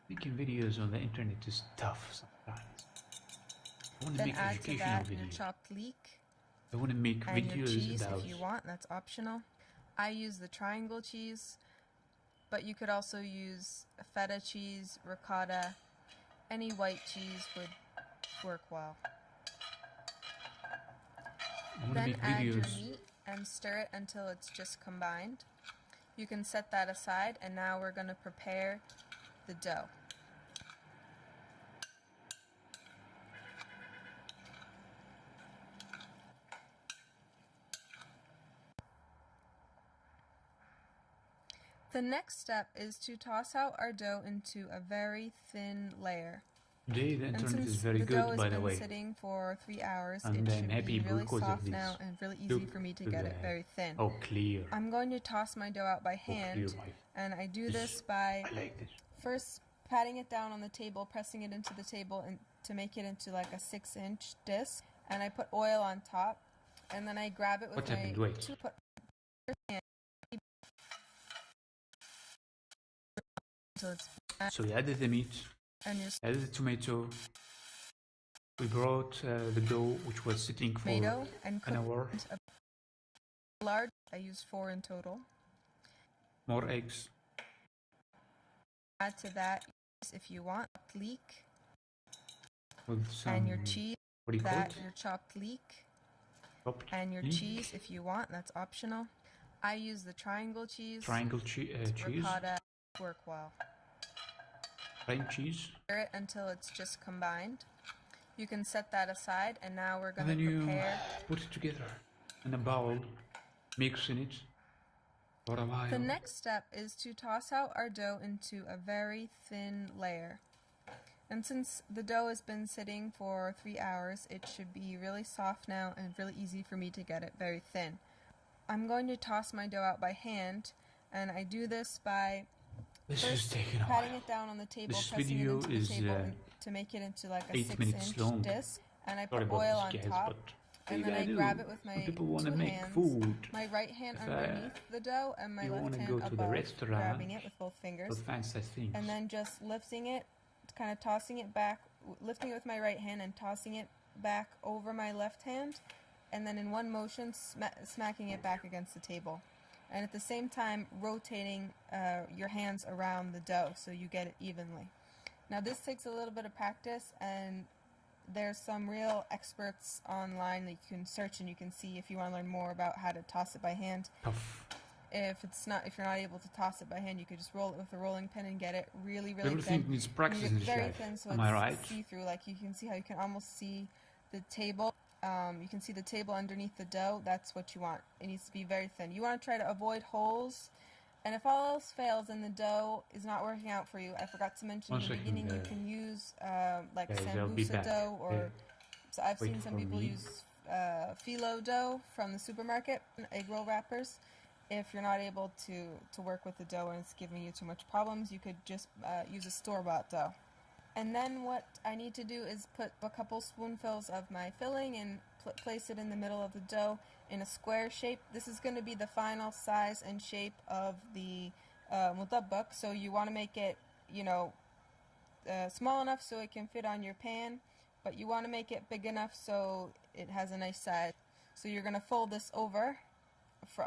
Making videos on the internet is tough sometimes. I want to Then make add to educational that your videos. chopped leek I want to make and your videos cheese about. if you want. That's optional. I use the triangle cheese, but you could also use feta cheese, ricotta. Any white cheese would work well. I want to Then make add your videos. meat and stir it until it's just combined. You can set that aside, and now we're going to prepare the dough. The next step is to toss out our dough into a very thin layer. Today the And internet since is very the good, dough has by the been way. sitting for 3 hours, And it I'm should happy be really because of soft this. now and really easy Look for me to to get it the- very thin. Oh, clear. I'm going to toss my dough out by hand, clear, and I do This- this by I like this. first patting it down on the table, pressing it into the table and to make it into like a 6-inch disc, and I put oil on top, and then I grab it with What my happened? Wait. two put hand until it's So we added the meat, and your added the tomato. We brought the dough, which was sitting for tomato and an cook hour. a large. I use 4 in total. More eggs. Add to that, if you want, leek With some. and your cheese. What do you call That it? your chopped leek Chopped and your leek. cheese if you want. That's optional. I use the triangle cheese. Triangle cheese. Ricotta work well. Plain cheese. Stir it until it's just combined. You can set that aside, and now we're And going then to you prepare. put it together in a bowl, mixing it for a while. The next step is to toss out our dough into a very thin layer. And since the dough has been sitting for 3 hours, it should be really soft now and really easy for me to get it very thin. I'm going to toss my dough out by hand, and I do this by This is first taking a patting while. it down on the table, This pressing it video into the is, table to make it into like a 8 minutes 6-inch long. disc, and I Sorry put about oil on this, guys, top, but what and you then I gotta grab do? it with Some my people want to 2 make hands, food. my right hand If, underneath the dough, and my you left wanna hand go to the above, restaurant, grabbing it with both fingers, Those fancy things. and then just lifting it, kind of tossing it back, lifting it with my right hand and tossing it back over my left hand, and then in one motion smacking it back against the table. And at the same time rotating your hands around the dough so you get it evenly. Now this takes a little bit of practice, and there's some real experts online that you can search and you can see if you want to learn more about how to toss it by hand. Tough. If you're not able to toss it by hand, you could just roll it with a rolling pin and get it really Everything thin. needs practice Make in it this very life. thin so Am it's I right? see-through. Like you can see how you can almost see the table. You can see the table underneath the dough. That's what you want. It needs to be very thin. You want to try to avoid holes. And if all else fails and the dough is not working out for you, I forgot to mention One in the second, beginning, you can use like guys, I'll be sambusa back. dough, or Yeah. so I've Wait seen some for people me. use phyllo dough from the supermarket, egg roll wrappers. If you're not able to work with the dough and it's giving you too much problems, you could just use a store-bought dough. And then what I need to do is put a couple spoonfuls of my filling and place it in the middle of the dough in a square shape. This is going to be the final size and shape of the mutabbak, so you want to make it, small enough so it can fit on your pan, but you want to make it big enough so it has a nice size. So you're going to fold this over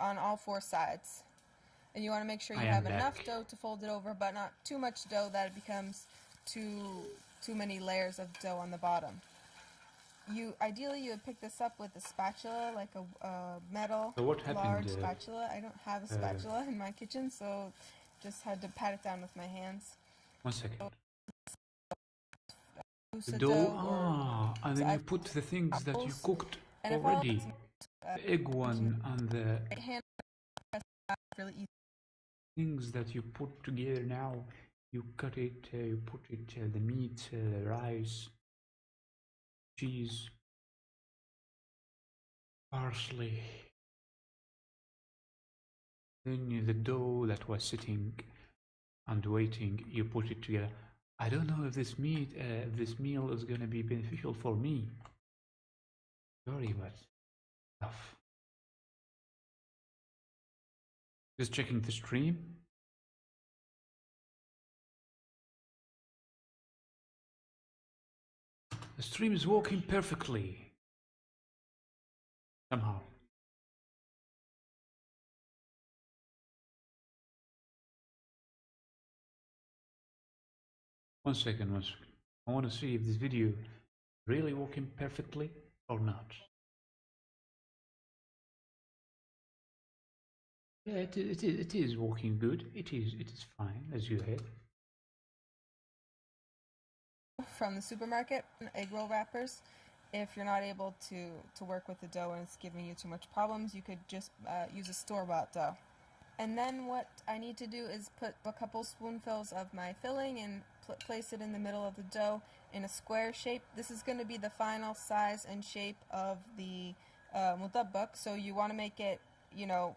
on all 4 sides. And you want to make sure you I am have enough back. dough to fold it over, but not too much dough that it becomes too many layers of dough on the bottom. Ideally you would pick this up with a spatula, like a metal So what happened, large spatula. I don't have a spatula in my kitchen, so just had to pat it down with my hands. 1 second. Loose The a dough, and then so you I- put the things that you apples, cooked and if all already. else, The egg one and the right hand press it really easy. things that you put together now. You cut it, you put it, the meat, the rice, cheese, parsley. Then the dough that was sitting and waiting, you put it together. I don't know if this meal is gonna be beneficial for me. Sorry, but tough. Just checking the stream. The stream is working perfectly. Somehow. One second. I want to see if this video really working perfectly or not. Yeah, it is working good. It is fine as you heard. From the supermarket, egg roll wrappers. If you're not able to work with the dough and it's giving you too much problems, you could just use a store-bought dough. And then what I need to do is put a couple spoonfuls of my filling and place it in the middle of the dough in a square shape. This is going to be the final size and shape of the mutabbak, so you want to make it, you know,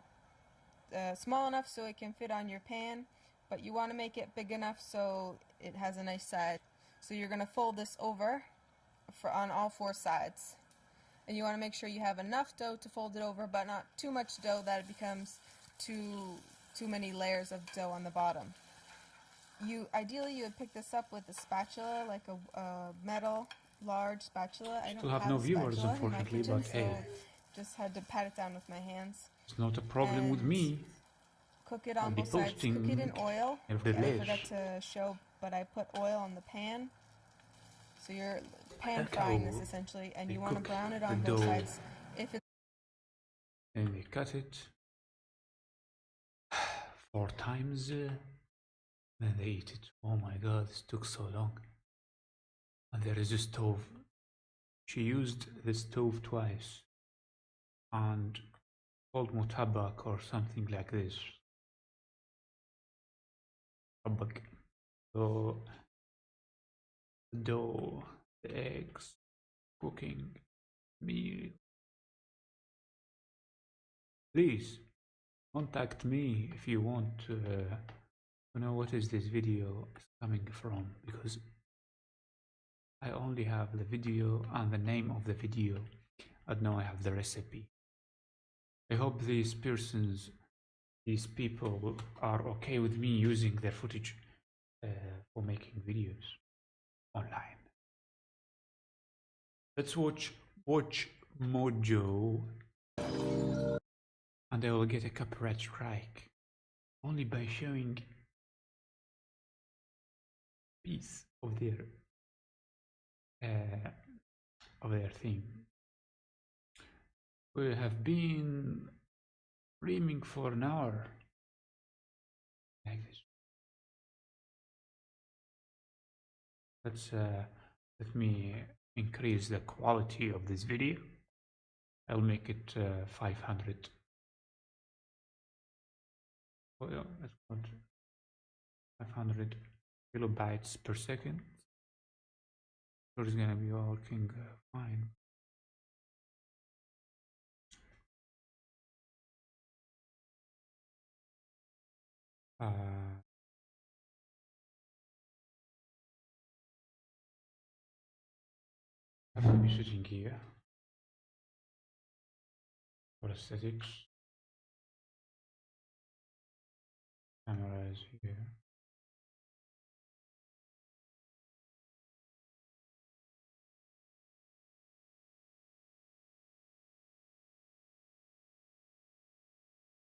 small enough so it can fit on your pan, but you want to make it big enough so it has a nice size. So you're going to fold this over on all four sides. And you want to make sure you have enough dough to fold it over, but not too much dough that it becomes too many layers of dough on the bottom. Ideally you would pick this up with a spatula, like a metal large spatula. I don't have no a viewers, spatula in my unfortunately, kitchen, but hey, so just had to pat it down with my hands. it's not a problem with And me. Cook it I'll on be both sides. Cook it in posting oil. every I dish. forgot to show, but I put oil on the pan. So you're pan Okay. frying this essentially, and They you want to cook brown it the on both dough. sides. If it's And they cut it 4 times, then they eat it. Oh my god, this took so long. And there is a stove. She used the stove twice and called mutabak or something like this. Mutabak. So the dough, the eggs, cooking, meal. Please contact me if you want to know what is this video is coming from, because I only have the video and the name of the video, and now I have the recipe. I hope these people are okay with me using their footage for making videos online. Let's watch Mojo, and I will get a copyright strike only by showing a piece of their thing. We have been streaming for an hour like this. Let me increase the quality of this video. I'll make it 500. Oh yeah, that's good. 500 kilobytes per second. So it's gonna be working fine. I will be sitting here for aesthetics. Camera is here.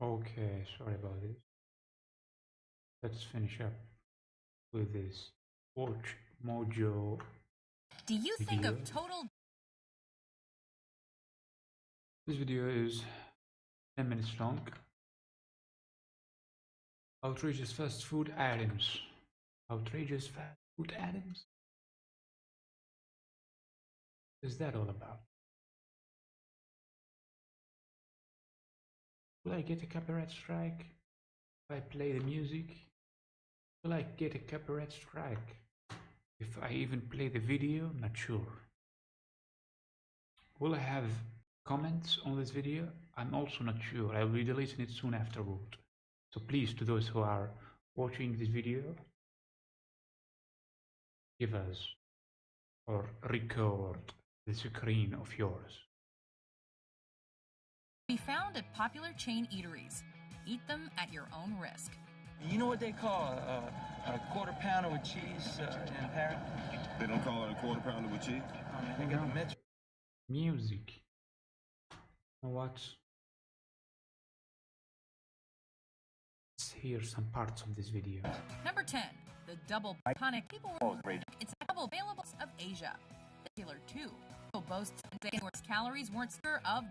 Okay, sorry about this. Let's finish up with this Watch Mojo. Do you think video. of total? This video is 10 minutes long. Outrageous fast food items. Outrageous fast food items? What is that all about? Will I get a copyright strike if I play the music? Will I get a copyright strike if I even play the video? Not sure. Will I have comments on this video? I'm also not sure. I will be deleting it soon afterward. So please, to those who are watching this video, give us or record the screen of yours. Be found at popular chain eateries. Eat them at your own risk. You know what they call a quarter pounder with cheese in Paris? They don't call it a quarter pounder with cheese? I mean, they got the Metro. Music. What? Let's hear some parts of this video. Number 10, the double iconic people. It's a double available of Asia. Popular too. Boasts calories weren't sure of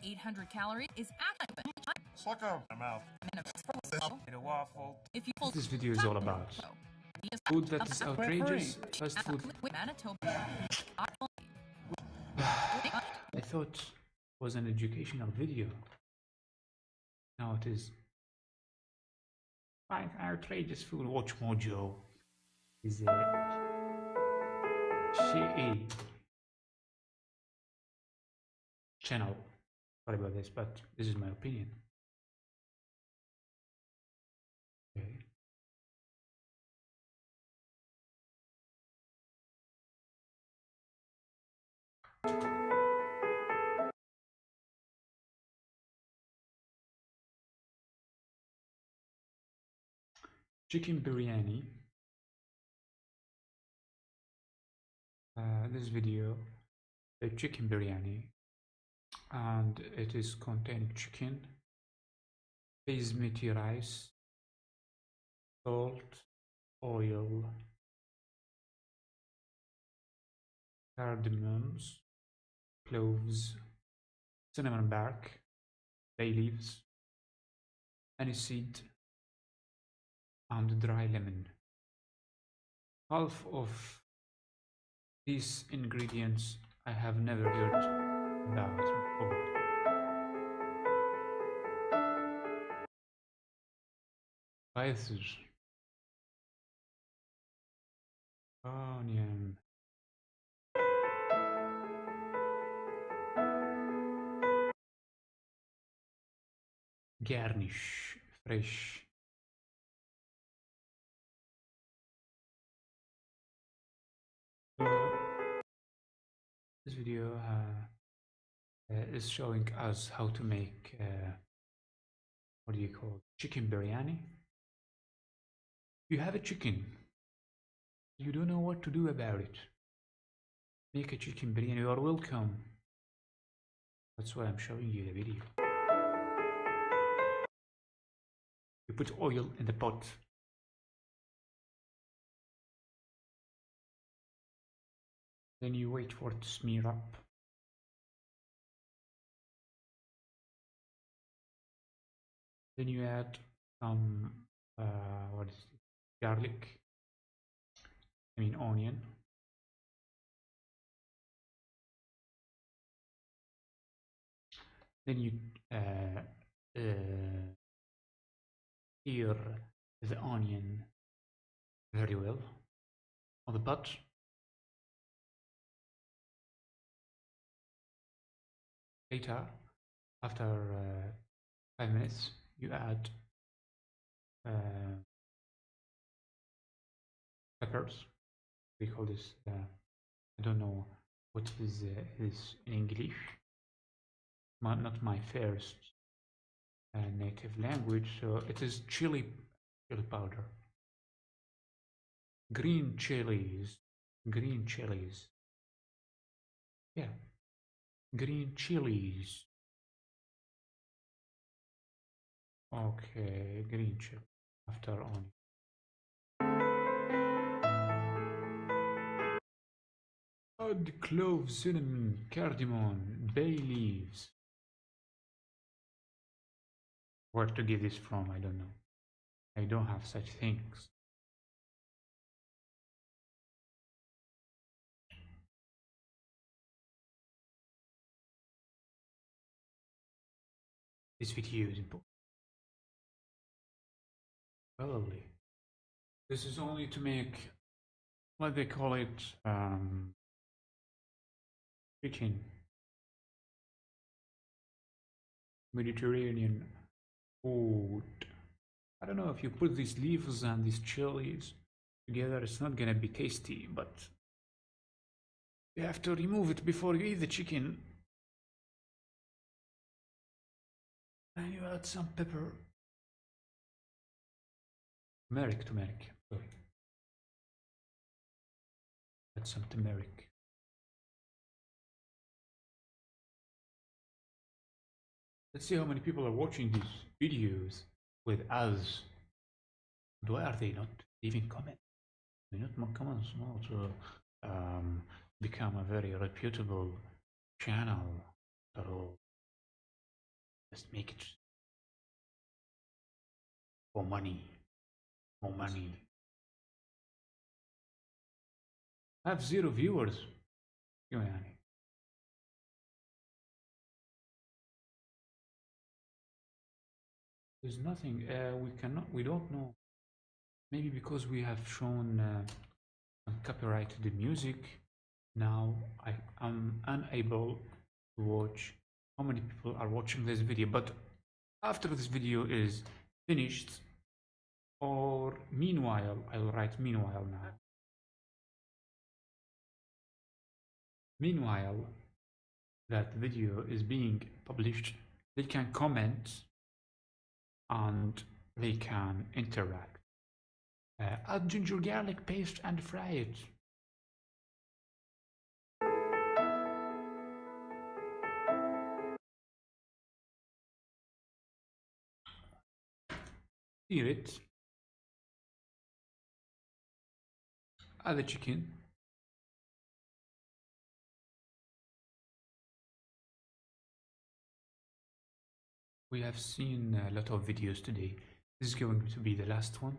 800 calories is actually Suck up my mouth. A waffle. if you What this video is all about. Food that is outrageous, fast food. Manitoba. I thought it was an educational video. Now it is 5 outrageous food. Watch Mojo is she channel. Sorry about this, but this is my opinion. Okay. Chicken biryani. This video, the chicken biryani, and it is containing chicken, basmati rice, salt, oil, cardamoms, cloves, cinnamon bark, bay leaves, aniseed, and dry lemon. Half of these ingredients I have never heard about before. Spices, onion, garnish, fresh. This video is showing us how to make what do you call it? Chicken biryani. You have a chicken, you don't know what to do about it. Make a chicken biryani. You are welcome. That's why I'm showing you the video. You put oil in the pot. Then you wait for it to smear up. Then you add some what is it? Garlic. I mean onion. Then you sear the onion very well on the pot. Later, after 5 minutes, you add peppers. We call this, I don't know what is in English. Not my first native language, so it is chili powder. Green chilies. Yeah. Green chilies. Okay, green chili after onion. Add cloves, cinnamon, cardamom, bay leaves. Where to get this from, I don't know. I don't have such things. This video is important. Probably. This is only to make, what they call it, chicken. Mediterranean food. I don't know if you put these leaves and these chilies together, it's not gonna be tasty, but you have to remove it before you eat the chicken. And you add some pepper. Turmeric, sorry. Add some turmeric. Let's see how many people are watching these videos with us. And why are they not leaving comments? They not more comments now to become a very reputable channel. So just make it for money. More money. I have 0 viewers. يعني. There's nothing. We don't know. Maybe because we have shown uncopyrighted music. Now I am unable to watch how many people are watching this video. But after this video is finished, or meanwhile, I'll write meanwhile now. Meanwhile, that video is being published, they can comment and they can interact. Add ginger garlic paste and fry it. Sear it. Add the chicken. We have seen a lot of videos today. This is going to be the last one.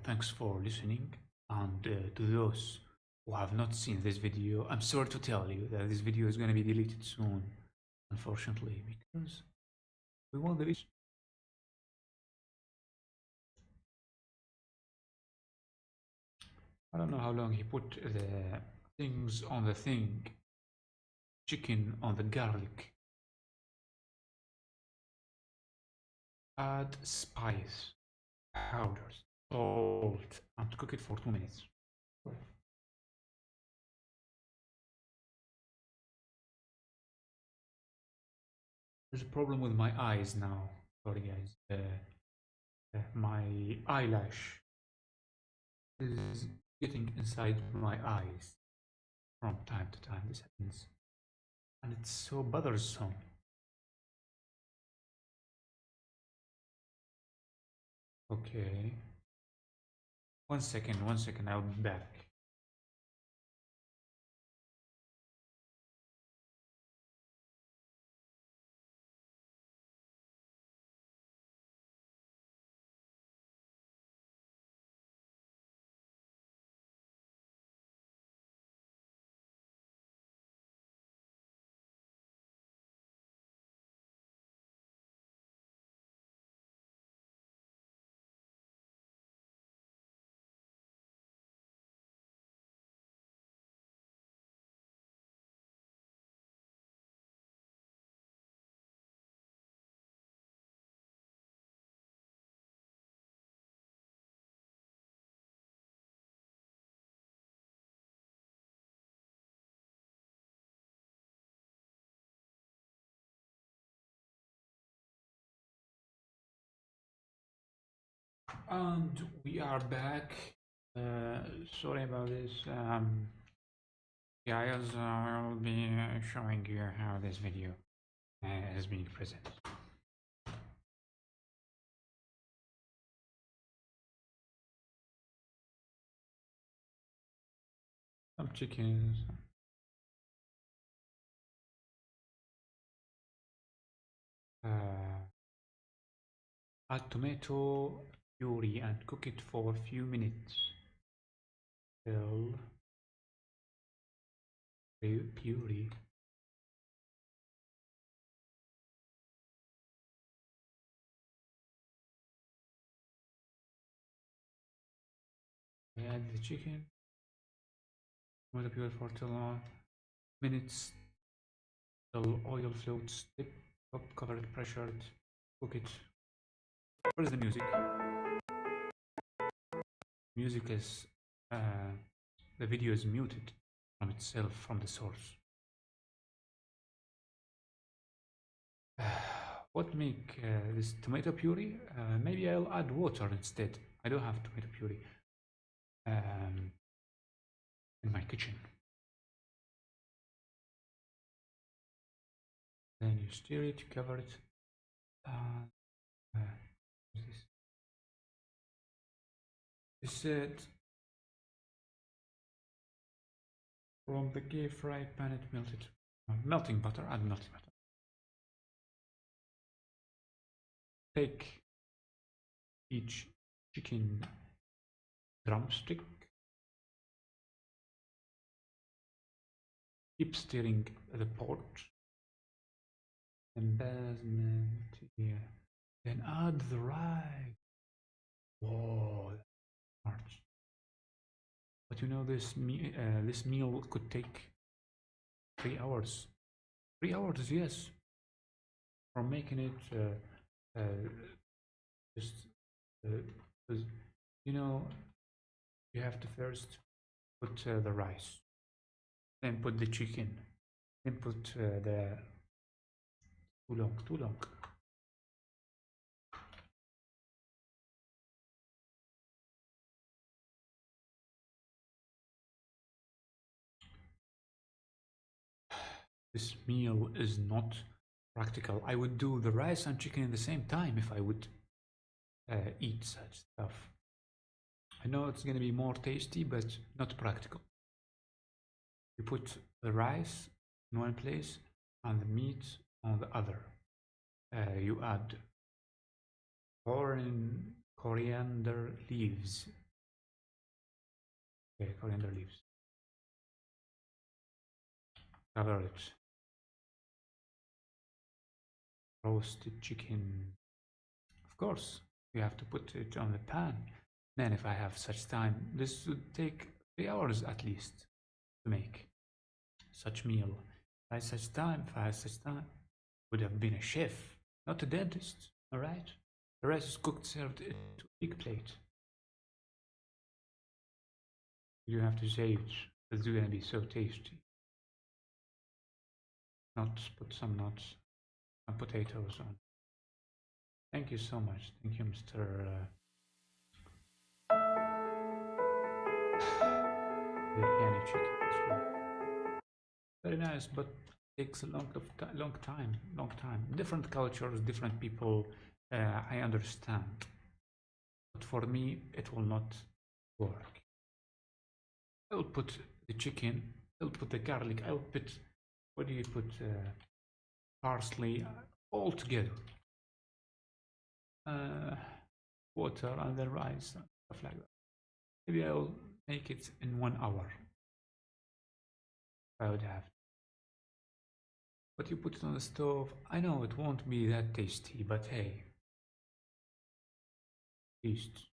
Thanks for listening, and to those who have not seen this video, I'm sorry to tell you that this video is going to be deleted soon, unfortunately, because we want the reach. I don't know how long he put the things on the thing. Chicken on the garlic. Add spice, powders, salt, and cook it for 2 minutes. There's a problem with my eyes now. Sorry guys. My eyelash is getting inside my eyes from time to time. This happens, and it's so bothersome. Okay. 1 second, I'll be back. And we are back. Sorry about this. Guys, I will be showing you how this video is being presented. Some chickens. Add tomato puree and cook it for a few minutes till puree. Add the chicken. Tomato puree for 2 minutes till oil floats. Dip, top, cover it, pressured, cook it. Where's the music? music is the video is muted from itself, from the source. What make this tomato puree? Maybe I'll add water instead. I don't have tomato puree in my kitchen. Then you stir it, you cover it. This is from the gay fry pan, it melted. Melting butter, add melting butter. Take each chicken drumstick. Keep stirring the pot. Embezzlement here. Then add the rice. Whoa, smart. But you know, this meal could take 3 hours. 3 hours, yes. From making it you know, you have to first put the rice, then put the chicken, then put the too long. This meal is not practical. I would do the rice and chicken at the same time if I would eat such stuff. I know it's going to be more tasty, but not practical. You put the rice in one place and the meat on the other. You add coriander leaves. Okay, coriander leaves. Cover it. Roasted chicken. Of course, you have to put it on the pan. Man, if I have such time, this would take 3 hours at least to make such meal. If I had such time, would have been a chef, not a dentist. All right, the rice is cooked, served into a big plate. You have to say it's going to be so tasty. Nuts, put some nuts and potatoes on. Thank you so much. Thank you, Mr. Biryani chicken as well. Very nice, but takes a long time. Different cultures, different people. I understand, but for me, it will not work. I'll put the chicken. I'll put the garlic. I'll put, what do you put? Parsley, all together. Water and the rice, stuff like that. Maybe I'll make it in 1 hour. I would have. But you put it on the stove. I know it won't be that tasty, but hey, at least it's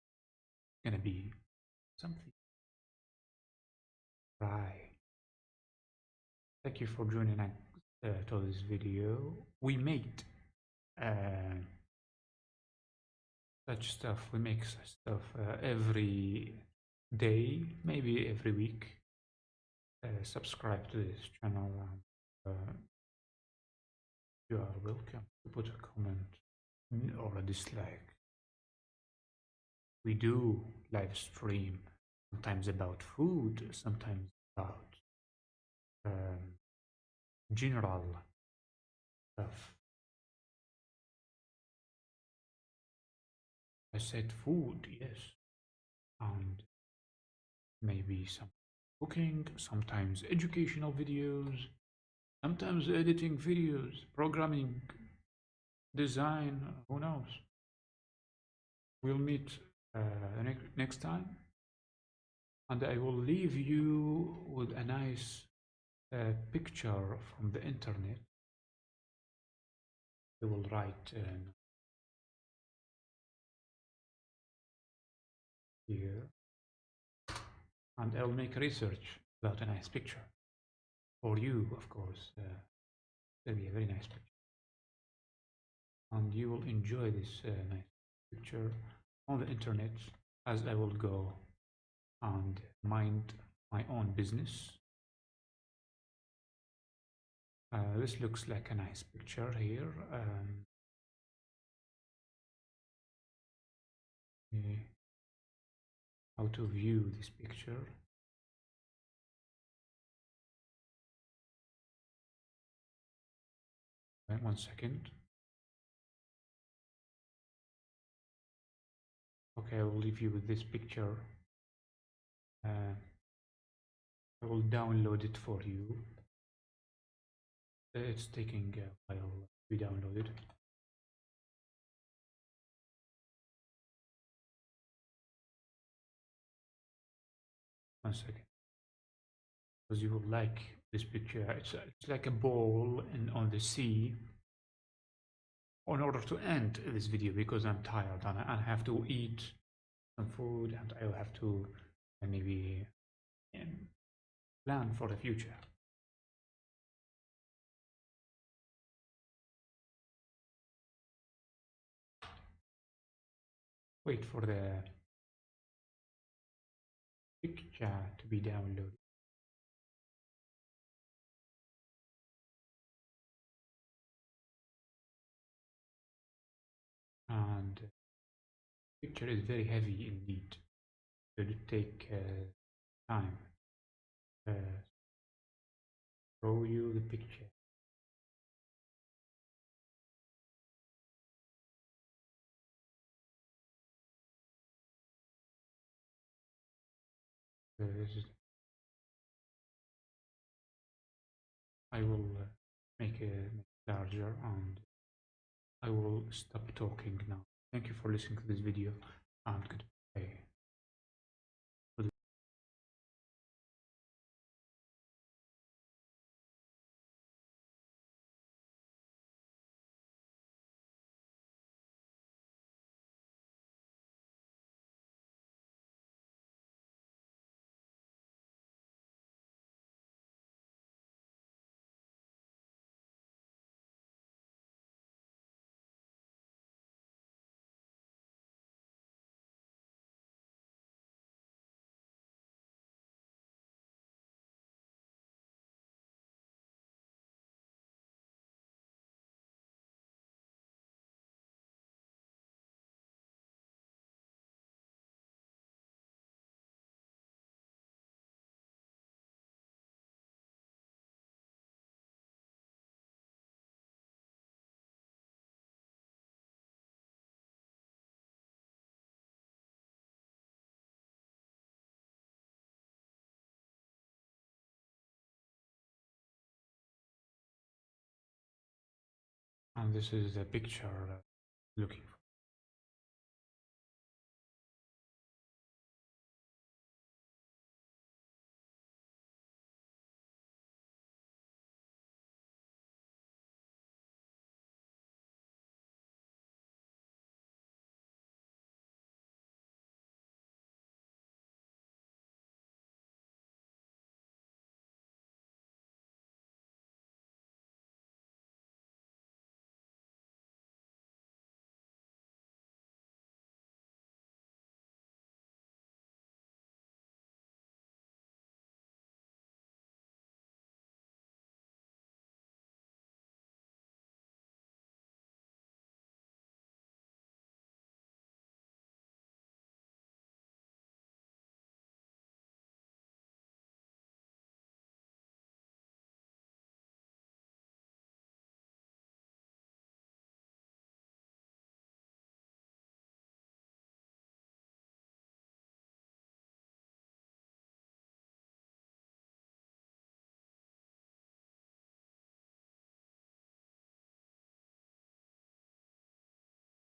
gonna be something. Right. Thank you for joining to this video. We made such stuff. We make such stuff every day, maybe every week. Subscribe to this channel. You are welcome to put a comment or a dislike. We do live stream, sometimes about food, sometimes about general stuff. I said food, yes, and maybe some cooking, sometimes educational videos, sometimes editing videos, programming, design, who knows. We'll meet next time, and I will leave you with a nice picture from the internet. I will write here, and I'll make research about a nice picture for you, of course. It'll be a very nice picture, and you will enjoy this nice picture on the internet as I will go and mind my own business. This looks like a nice picture here. How to view this picture. Wait 1 second. Okay, I will leave you with this picture. I will download it for you. It's taking a while to be downloaded. One second. Because you will like this picture. It's like a ball on the sea. In order to end this video, because I'm tired and I have to eat some food and I will have to maybe plan for the future. Wait for the picture to be downloaded. And the picture is very heavy indeed. So it take time show you the picture. I will make it larger and I will stop talking now. Thank you for listening to this video and goodbye. And this is the picture looking for.